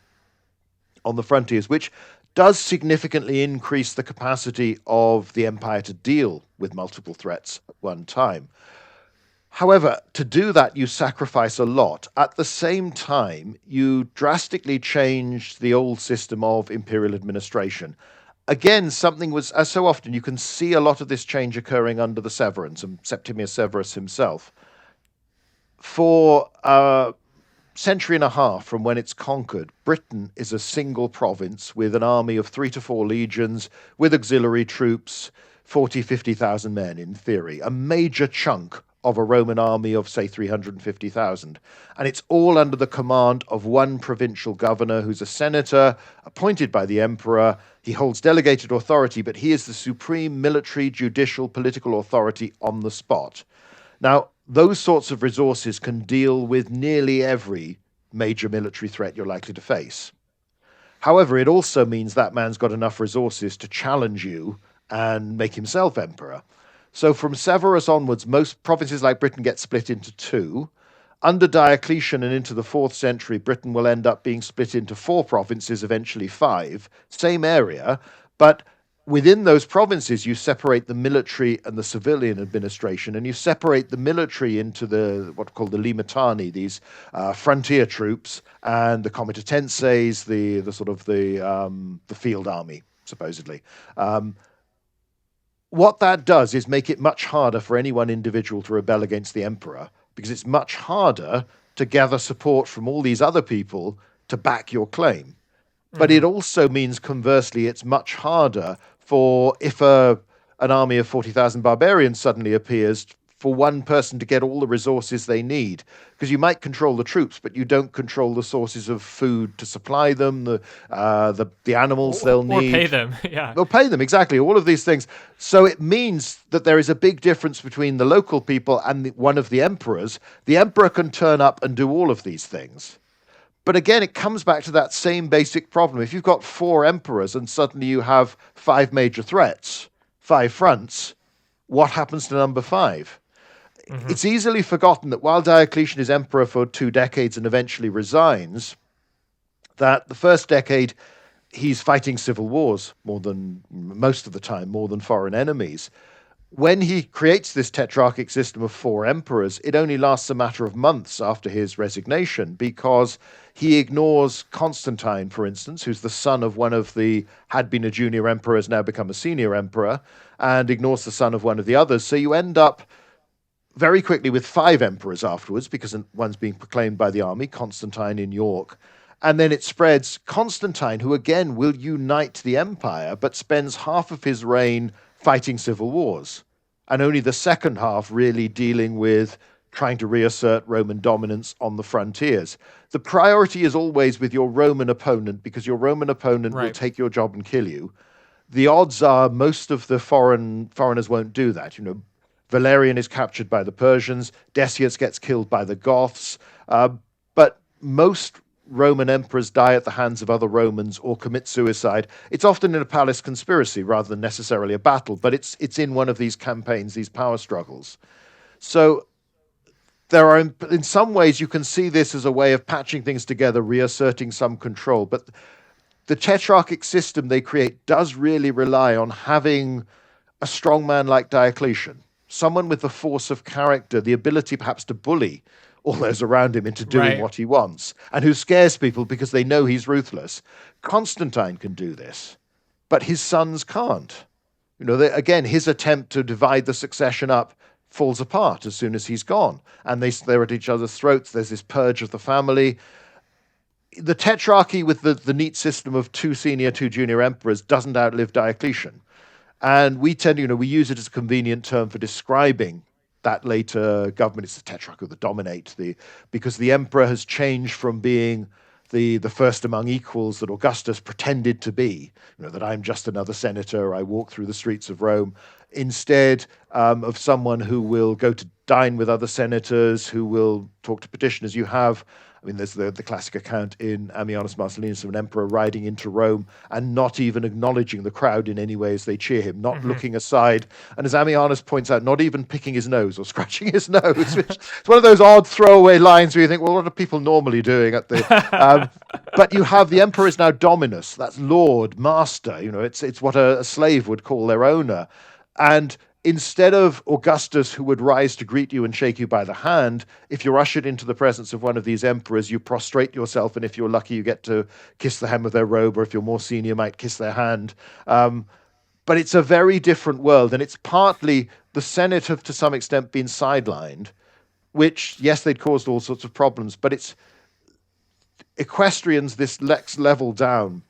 on the frontiers, which does significantly increase the capacity of the empire to deal with multiple threats at one time. However, to do that, you sacrifice a lot. At the same time, you drastically changed the old system of imperial administration. Again, something was, as so often, you can see a lot of this change occurring under the Severans and Septimius Severus himself. For a century and a half from when it's conquered, Britain is a single province with an army of 3 to 4 legions, with auxiliary troops, 40, 50,000 men in theory, a major chunk of a Roman army of, say, 350,000. And it's all under the command of one provincial governor who's a senator appointed by the emperor. He holds delegated authority, but he is the supreme military, judicial, political authority on the spot. Now, those sorts of resources can deal with nearly every major military threat you're likely to face. However, it also means that man's got enough resources to challenge you and make himself emperor. So from Severus onwards, most provinces like Britain get split into two. Under Diocletian and into the 4th century, Britain will end up being split into 4 provinces, eventually 5, same area, but within those provinces, you separate the military and the civilian administration, and you separate the military into the what are called the limitani, these frontier troops, and the comitatenses, the field army, supposedly. What that does is make it much harder for any one individual to rebel against the emperor, because it's much harder to gather support from all these other people to back your claim. But it also means, conversely, it's much harder for, if an army of 40,000 barbarians suddenly appears, for one person to get all the resources they need. Because you might control the troops, but you don't control the sources of food to supply them, the animals they'll need. Or pay them, yeah. They'll pay them, exactly, all of these things. So it means that there is a big difference between the local people and one of the emperors. The emperor can turn up and do all of these things. But again, it comes back to that same basic problem. If you've got 4 emperors and suddenly you have 5 major threats, 5 fronts, what happens to number 5? It's easily forgotten that while Diocletian is emperor for 2 decades and eventually resigns, that the first decade he's fighting civil wars most of the time, more than foreign enemies. When he creates this tetrarchic system of 4 emperors, it only lasts a matter of months after his resignation, because he ignores Constantine, for instance, who's the son of had been a junior emperor, has now become a senior emperor, and ignores the son of one of the others. So you end up very quickly with 5 emperors afterwards, because one's being proclaimed by the army, Constantine in York. And then it spreads. Constantine, who again will unite the empire, but spends half of his reign fighting civil wars, and only the second half really dealing with trying to reassert Roman dominance on the frontiers. The priority is always with your Roman opponent, because your Roman opponent will take your job and kill you. The odds are most of the foreigners won't do that. Valerian is captured by the Persians, Decius gets killed by the Goths, but most Roman emperors die at the hands of other Romans or commit suicide. It's often in a palace conspiracy rather than necessarily a battle, but it's in one of these campaigns, these power struggles. So there are, in some ways, you can see this as a way of patching things together, reasserting some control. But the tetrarchic system they create does really rely on having a strong man like Diocletian, someone with the force of character, the ability perhaps to bully all those around him into doing what he wants, and who scares people because they know he's ruthless. Constantine can do this, but his sons can't. Again, his attempt to divide the succession up falls apart as soon as he's gone, and they're at each other's throats. There's this purge of the family. The tetrarchy with the neat system of 2 senior, 2 junior emperors doesn't outlive Diocletian. And we we use it as a convenient term for describing that later government. It's the tetrarchy that dominate, because the emperor has changed from being the first among equals that Augustus pretended to be, that I'm just another senator, I walk through the streets of Rome, instead of someone who will go to dine with other senators, who will talk to petitioners. You have, there's the classic account in Ammianus Marcellinus of an emperor riding into Rome and not even acknowledging the crowd in any way as they cheer him, not looking aside. And as Ammianus points out, not even picking his nose or scratching his nose, which is one of those odd throwaway lines where you think, well, what are people normally doing at the... but you have the emperor is now dominus, that's lord, master, it's what a slave would call their owner. And instead of Augustus, who would rise to greet you and shake you by the hand, if you're ushered into the presence of one of these emperors, you prostrate yourself, and if you're lucky, you get to kiss the hem of their robe, or if you're more senior, might kiss their hand. But it's a very different world, and it's partly the Senate have, to some extent, been sidelined, which, yes, they'd caused all sorts of problems, but it's equestrians, this next level down.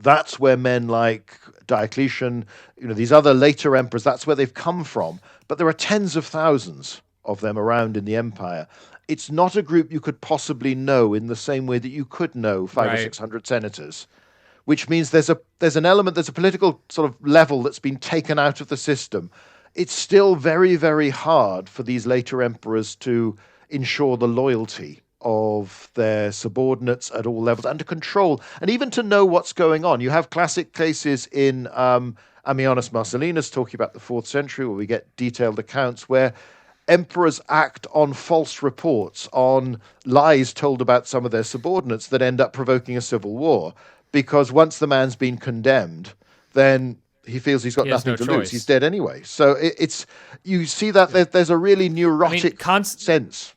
That's where men like Diocletian, these other later emperors, that's where they've come from. But there are tens of thousands of them around in the empire. It's not a group you could possibly know in the same way that you could know 500 or 600 senators, which means there's an element, there's a political sort of level that's been taken out of the system. It's still very, very hard for these later emperors to ensure the loyalty of their subordinates at all levels and to control and even to know what's going on. You have classic cases in Ammianus Marcellinus talking about the 4th century where we get detailed accounts where emperors act on false reports, on lies told about some of their subordinates that end up provoking a civil war, because once the man's been condemned, then he feels he's got nothing to lose. He's dead anyway. So it's you see that there's a really neurotic sense.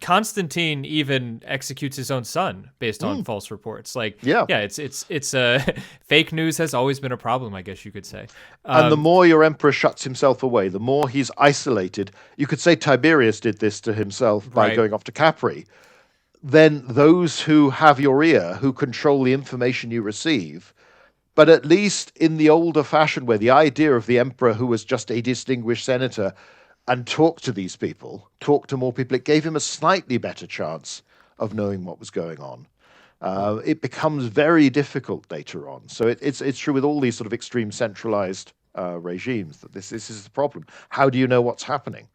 Constantine even executes his own son based on false reports. It's fake news has always been a problem, I guess you could say. And the more your emperor shuts himself away, the more he's isolated. You could say Tiberius did this to himself by going off to Capri. Then those who have your ear, who control the information you receive, but at least in the older fashion where the idea of the emperor who was just a distinguished senator and talk to these people, talk to more people, it gave him a slightly better chance of knowing what was going on. It becomes very difficult later on. So it's true with all these sort of extreme centralized regimes that this is the problem. How do you know what's happening?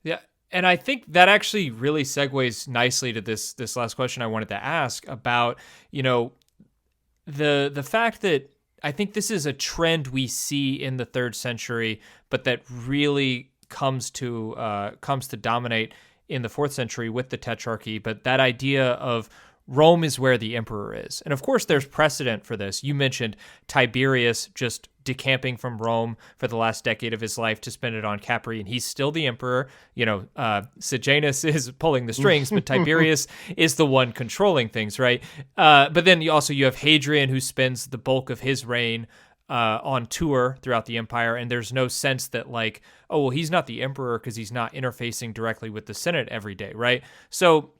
Yeah, and I think that actually really segues nicely to this last question I wanted to ask about, the fact that I think this is a trend we see in the 3rd century, but that really comes to dominate in the 4th century with the Tetrarchy. But that idea of Rome is where the emperor is. And of course, there's precedent for this. You mentioned Tiberius just decamping from Rome for the last decade of his life to spend it on Capri, and he's still the emperor. Sejanus is pulling the strings, but Tiberius is the one controlling things, right? But then you have Hadrian, who spends the bulk of his reign on tour throughout the empire, and there's no sense that he's not the emperor because he's not interfacing directly with the Senate every day, right? So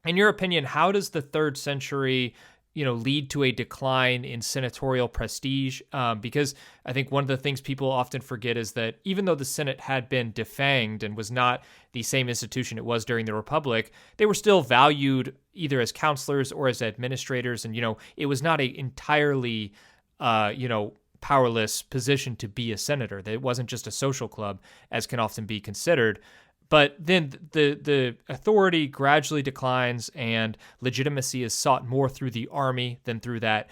in your opinion, how does the 3rd century lead to a decline in senatorial prestige? Because I think one of the things people often forget is that even though the Senate had been defanged and was not the same institution it was during the Republic, they were still valued either as counselors or as administrators. And, it was not an entirely, powerless position to be a senator. It wasn't just a social club, as can often be considered. But then the authority gradually declines, and legitimacy is sought more through the army than through that,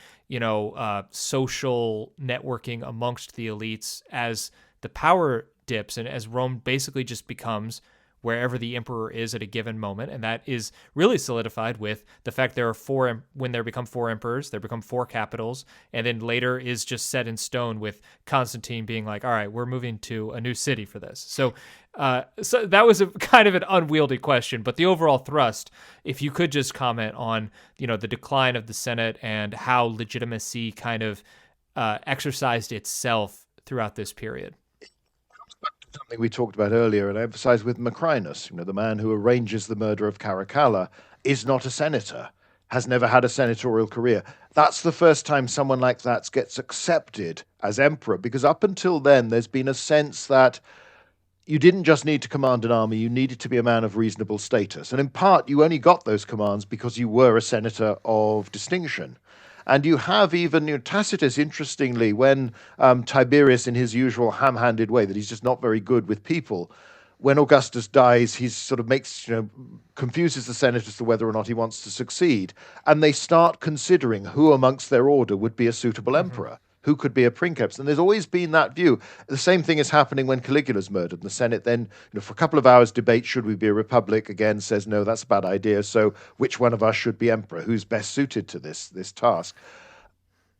social networking amongst the elites as the power dips and as Rome basically just becomes wherever the emperor is at a given moment. And that is really solidified with the fact there are when there become 4 emperors, there become 4 capitals, and then later is just set in stone with Constantine being like, all right, we're moving to a new city for this. So that was a kind of an unwieldy question, but the overall thrust, if you could just comment on, the decline of the Senate and how legitimacy kind of exercised itself throughout this period. Something we talked about earlier and I emphasized with Macrinus, the man who arranges the murder of Caracalla, is not a senator, has never had a senatorial career. That's the first time someone like that gets accepted as emperor, because up until then, there's been a sense that you didn't just need to command an army, you needed to be a man of reasonable status. And in part, you only got those commands because you were a senator of distinction. And you have even, Tacitus, interestingly, when Tiberius, in his usual ham-handed way, that he's just not very good with people, when Augustus dies, he sort of confuses the Senate as to whether or not he wants to succeed. And they start considering who amongst their order would be a suitable emperor, who could be a princeps. And there's always been that view. The same thing is happening when Caligula's murdered. And the Senate then, for a couple of hours, debates, should we be a republic? Again, says, no, that's a bad idea. So which one of us should be emperor? Who's best suited to this task?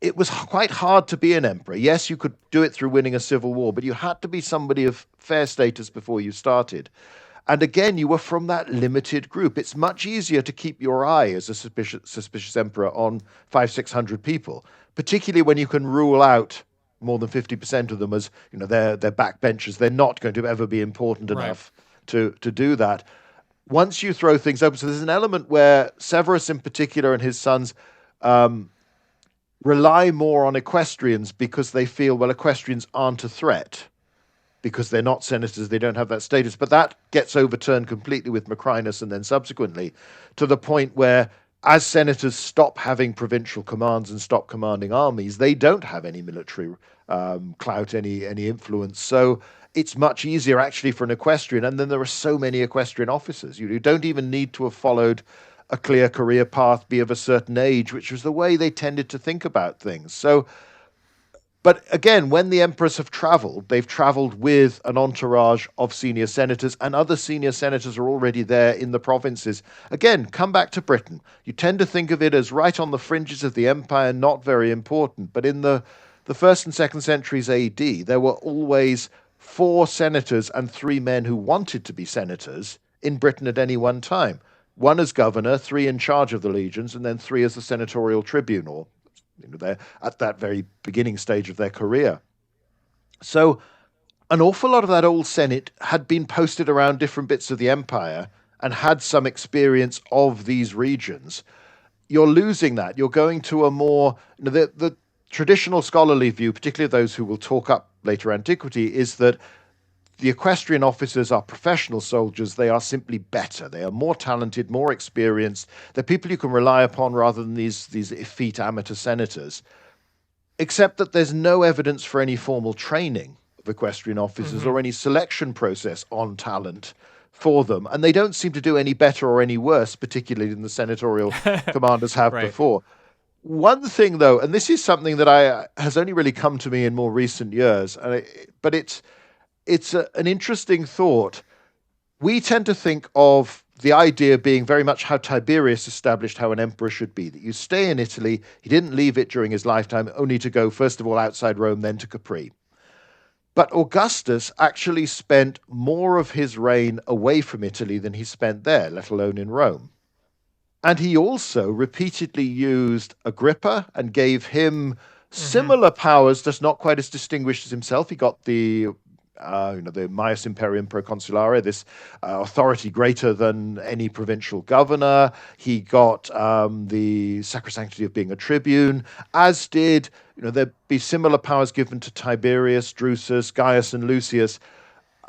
It was quite hard to be an emperor. Yes, you could do it through winning a civil war, but you had to be somebody of fair status before you started. And again, you were from that limited group. It's much easier to keep your eye as a suspicious emperor on 500-600 people, particularly when you can rule out more than 50% of them as, they're backbenchers. They're not going to ever be important enough to do that. Once you throw things open, so there's an element where Severus in particular and his sons rely more on equestrians because they feel, well, equestrians aren't a threat because they're not senators, they don't have that status. But that gets overturned completely with Macrinus and then subsequently, to the point where as senators stop having provincial commands and stop commanding armies, they don't have any military clout, any influence. So it's much easier actually for an equestrian. And then there are so many equestrian officers. You don't even need to have followed a clear career path, be of a certain age, which was the way they tended to think about things. So, but again, when the emperors have traveled, they've traveled with an entourage of senior senators, and other senior senators are already there in the provinces. Again, come back to Britain. You tend to think of it as right on the fringes of the empire, not very important. But in the first and second centuries AD, there were always 4 senators and 3 men who wanted to be senators in Britain at any one time. 1 as governor, 3 in charge of the legions, and then 3 as the senatorial tribune, or they're at that very beginning stage of their career. So an awful lot of that old Senate had been posted around different bits of the empire and had some experience of these regions. You're losing that. You're going to a more, the traditional scholarly view, particularly those who will talk up later antiquity, is that the equestrian officers are professional soldiers. They are simply better. They are more talented, more experienced. They're people you can rely upon rather than these effete amateur senators. Except that there's no evidence for any formal training of equestrian officers or any selection process on talent for them. And they don't seem to do any better or any worse, particularly than the senatorial commanders have before. One thing, though, and this is something that has only really come to me in more recent years, but it's an interesting thought. We tend to think of the idea being very much how Tiberius established how an emperor should be, that you stay in Italy. He didn't leave it during his lifetime, only to go, first of all, outside Rome, then to Capri. But Augustus actually spent more of his reign away from Italy than he spent there, let alone in Rome. And he also repeatedly used Agrippa and gave him similar powers, just not quite as distinguished as himself. He got the Maius Imperium Proconsulare, this authority greater than any provincial governor. He got the sacrosanctity of being a tribune, as did, there'd be similar powers given to Tiberius, Drusus, Gaius, and Lucius.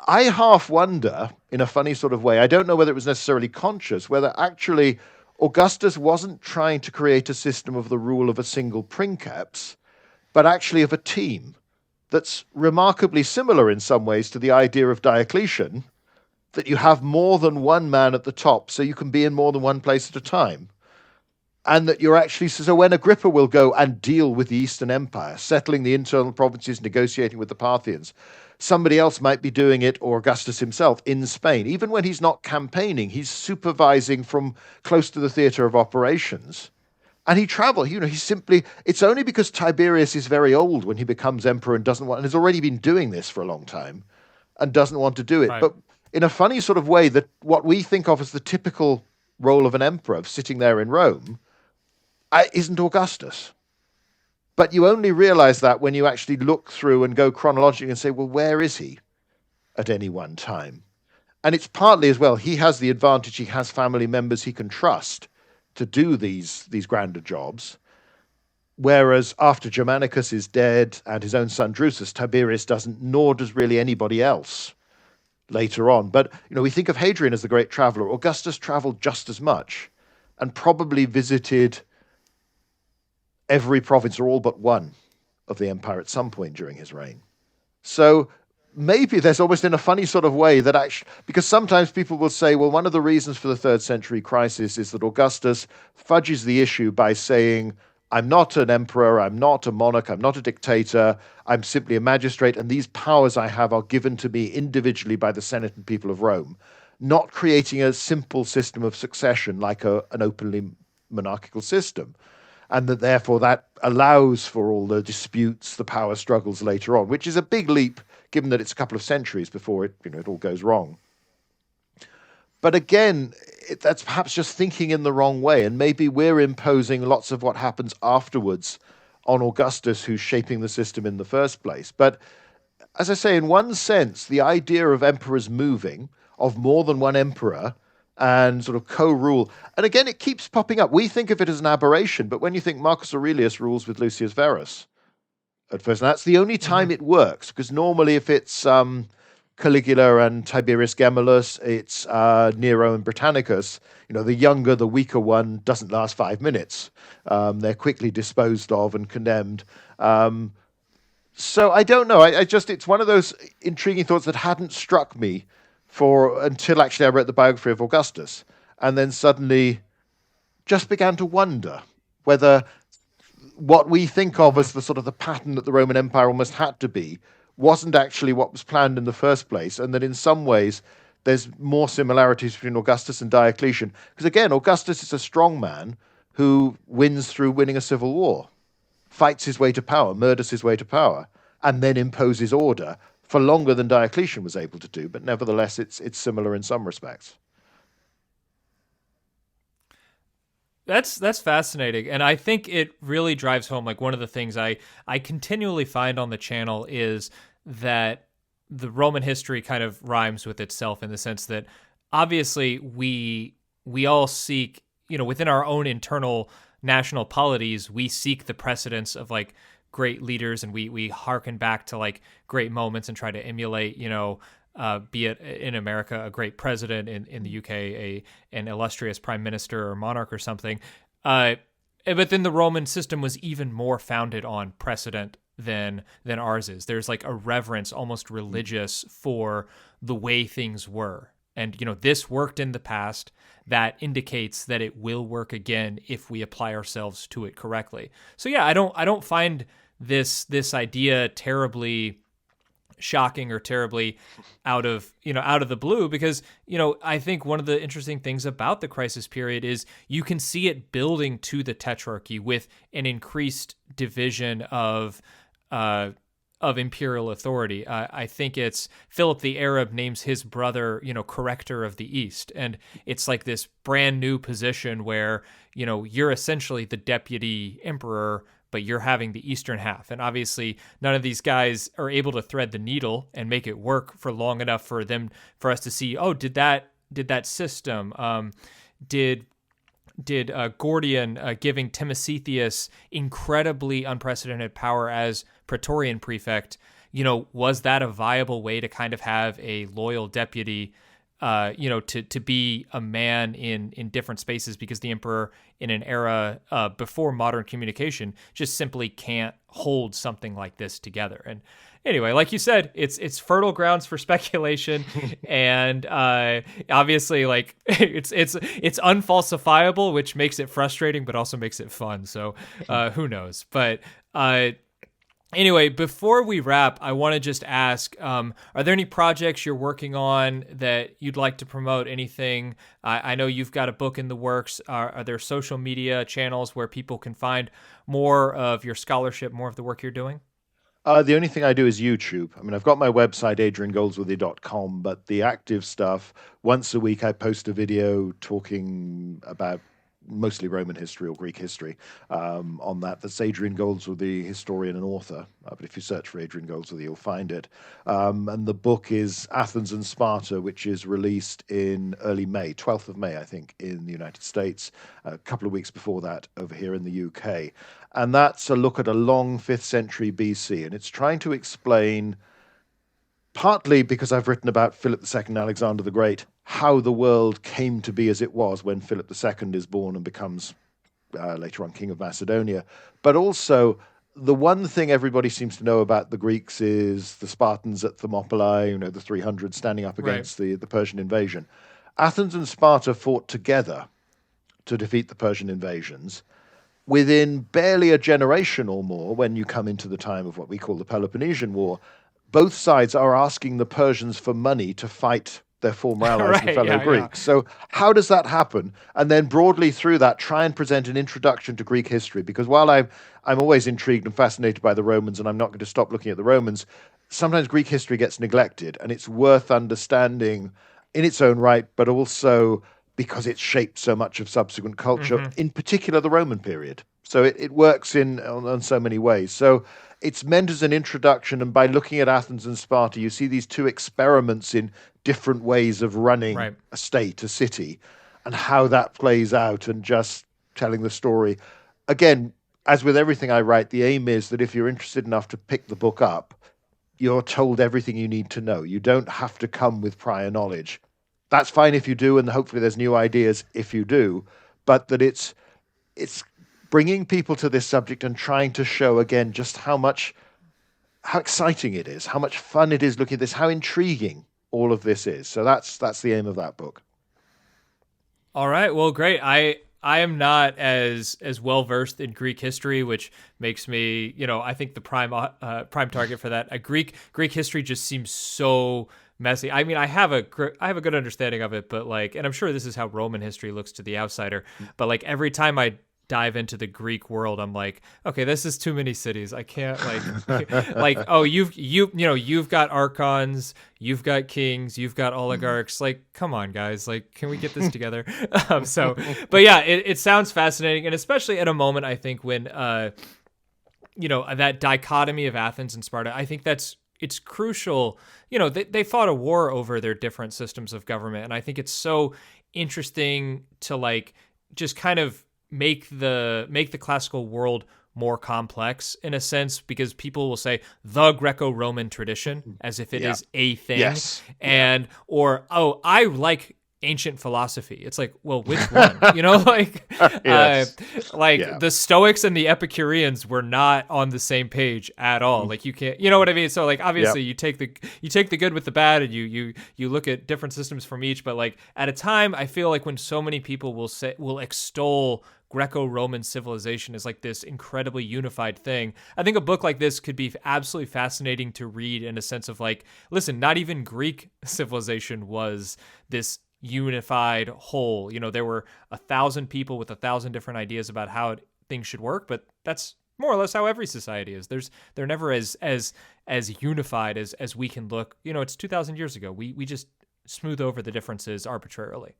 I half wonder, in a funny sort of way, I don't know whether it was necessarily conscious, whether actually Augustus wasn't trying to create a system of the rule of a single princeps, but actually of a team that's remarkably similar in some ways to the idea of Diocletian, that you have more than one man at the top, so you can be in more than one place at a time. And that you're actually, so when Agrippa will go and deal with the Eastern Empire, settling the internal provinces, negotiating with the Parthians, somebody else might be doing it, or Augustus himself, in Spain. Even when he's not campaigning, he's supervising from close to the theatre of operations. And he traveled, he's simply, it's only because Tiberius is very old when he becomes emperor and doesn't want, and has already been doing this for a long time and doesn't want to do it. Right. But in a funny sort of way, that what we think of as the typical role of an emperor, of sitting there in Rome, isn't Augustus. But you only realize that when you actually look through and go chronologically and say, well, where is he at any one time? And it's partly as well, he has the advantage, he has family members he can trust to do these grander jobs. Whereas after Germanicus is dead and his own son Drusus, Tiberius doesn't, nor does really anybody else later on. But we think of Hadrian as the great traveler. Augustus traveled just as much, and probably visited every province or all but one of the empire at some point during his reign. So maybe there's almost in a funny sort of way that actually, because sometimes people will say, well, one of the reasons for the third century crisis is that Augustus fudges the issue by saying, I'm not an emperor, I'm not a monarch, I'm not a dictator, I'm simply a magistrate, and these powers I have are given to me individually by the Senate and people of Rome, not creating a simple system of succession like an openly monarchical system. And that therefore that allows for all the disputes, the power struggles later on, which is a big leap given that it's a couple of centuries before it all goes wrong. But again, that's perhaps just thinking in the wrong way, and maybe we're imposing lots of what happens afterwards on Augustus, who's shaping the system in the first place. But as I say, in one sense, the idea of emperors moving, of more than one emperor, and sort of co-rule. And again, it keeps popping up. We think of it as an aberration, but when you think Marcus Aurelius rules with Lucius Verus at first, and that's the only time it works, because normally if it's Caligula and Tiberius Gemellus, it's Nero and Britannicus. The younger, the weaker one doesn't last 5 minutes. They're quickly disposed of and condemned. So I don't know. It's one of those intriguing thoughts that hadn't struck me until actually I read the biography of Augustus, and then suddenly just began to wonder whether what we think of as the sort of the pattern that the Roman Empire almost had to be wasn't actually what was planned in the first place, and that in some ways there's more similarities between Augustus and Diocletian. Because again, Augustus is a strong man who wins through winning a civil war, fights his way to power, murders his way to power, and then imposes order for longer than Diocletian was able to do, but nevertheless, it's similar in some respects. That's fascinating, and I think it really drives home. Like, one of the things I continually find on the channel is that the Roman history kind of rhymes with itself, in the sense that obviously we all seek, within our own internal national polities, we seek the precedents of like great leaders, and we harken back to like great moments and try to emulate, be it in America, a great president, in the UK, an illustrious prime minister or monarch or something. But then the Roman system was even more founded on precedent than ours is. There's like a reverence, almost religious, for the way things were. And, this worked in the past. That indicates that it will work again if we apply ourselves to it correctly. So yeah, I don't find this idea terribly shocking or terribly out of the blue, because I think one of the interesting things about the crisis period is you can see it building to the Tetrarchy with an increased division of imperial authority. I think it's Philip the Arab names his brother, corrector of the East. And it's like this brand new position where, you're essentially the deputy emperor, but you're having the eastern half. And obviously none of these guys are able to thread the needle and make it work for long enough for us to see, oh, did that system, did Gordian giving Timesitheus incredibly unprecedented power as Praetorian prefect, was that a viable way to kind of have a loyal deputy, to be a man in different spaces, because the emperor in an era before modern communication just simply can't hold something like this together. And anyway, like you said, it's fertile grounds for speculation, and obviously, like it's unfalsifiable, which makes it frustrating, but also makes it fun. So who knows? But anyway, before we wrap, I want to just ask, are there any projects you're working on that you'd like to promote? Anything? I know you've got a book in the works. Are there social media channels where people can find more of your scholarship, more of the work you're doing? The only thing I do is YouTube. I mean, I've got my website, adriangoldsworthy.com, but the active stuff, once a week I post a video talking about mostly Roman history or Greek history on that. That's Adrian Goldsworthy, historian and author. But if you search for Adrian Goldsworthy, you'll find it. And the book is Athens and Sparta, which is released in early May, 12th of May, I think, in the United States, a couple of weeks before that over here in the UK. And that's a look at a long 5th century BC. And it's trying to explain partly because I've written about Philip II and Alexander the Great, how the world came to be as it was when Philip II is born and becomes later on King of Macedonia. But also, the one thing everybody seems to know about the Greeks is the Spartans at Thermopylae, the 300 standing up Right. against the Persian invasion. Athens and Sparta fought together to defeat the Persian invasions. Within barely a generation or more, when you come into the time of what we call the Peloponnesian War, both sides are asking the Persians for money to fight their former allies, the Right. fellow Yeah. Yeah. Greeks. So, how does that happen? And then, broadly through that, try and present an introduction to Greek history. Because while I'm always intrigued and fascinated by the Romans, and I'm not going to stop looking at the Romans, sometimes Greek history gets neglected, and it's worth understanding in its own right, but also because it shaped so much of subsequent culture, Hmm. in particular the Roman period. So it works on so many ways. So it's meant as an introduction, and by looking at Athens and Sparta, you see these two experiments in different ways of running Right. a state, a city, and how that plays out, and just telling the story. Again, as with everything I write, the aim is that if you're interested enough to pick the book up, you're told everything you need to know. You don't have to come with prior knowledge. That's fine if you do, and hopefully there's new ideas if you do, but that it's bringing people to this subject and trying to show again just how exciting it is, how much fun it is looking at this, how intriguing all of this is. So that's the aim of that book. All right. Well, great. I am not as well versed in Greek history, which makes me, I think the prime target for that. Greek history just seems so messy. I mean, I have a good understanding of it, but like, and I'm sure this is how Roman history looks to the outsider. But like every time I dive into the Greek world, I'm like, okay, this is too many cities. I can't like oh, you've got archons, you've got kings, you've got oligarchs. Like, come on, guys, like, can we get this together? So, but yeah, it sounds fascinating, and especially at a moment, I think, when that dichotomy of Athens and Sparta. I think it's crucial. They fought a war over their different systems of government, and I think it's so interesting to like just kind of make the classical world more complex in a sense, because people will say the Greco-Roman tradition as if it Yeah. is a thing. Yes. And or I like ancient philosophy. It's like, well, which one? Like Yes. like Yeah. the Stoics and the Epicureans were not on the same page at all. Like, you can't, you know what I mean? So like, obviously you take the good with the bad, and you look at different systems from each, but like at a time, I feel like when so many people will extol Greco-Roman civilization is like this incredibly unified thing. I think a book like this could be absolutely fascinating to read in a sense of like, listen, not even Greek civilization was this unified whole. There were 1,000 people with 1,000 different ideas about how things should work, but that's more or less how every society is. They're never as unified as we can look. It's 2,000 years ago. We just smooth over the differences arbitrarily.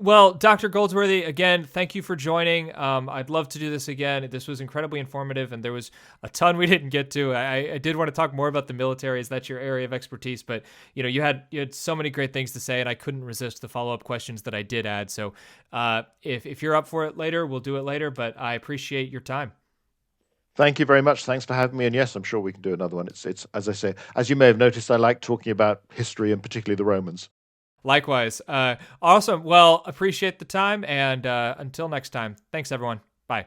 Well, Dr. Goldsworthy, again, thank you for joining. I'd love to do this again. This was incredibly informative, and there was a ton we didn't get to. I did want to talk more about the military, as that's your area of expertise, but you had so many great things to say, and I couldn't resist the follow-up questions that I did add. So if you're up for it later, we'll do it later, but I appreciate your time. Thank you very much. Thanks for having me. And yes, I'm sure we can do another one. It's as I say, as you may have noticed, I like talking about history and particularly the Romans. Likewise. Awesome. Well, appreciate the time, and until next time, thanks, everyone. Bye.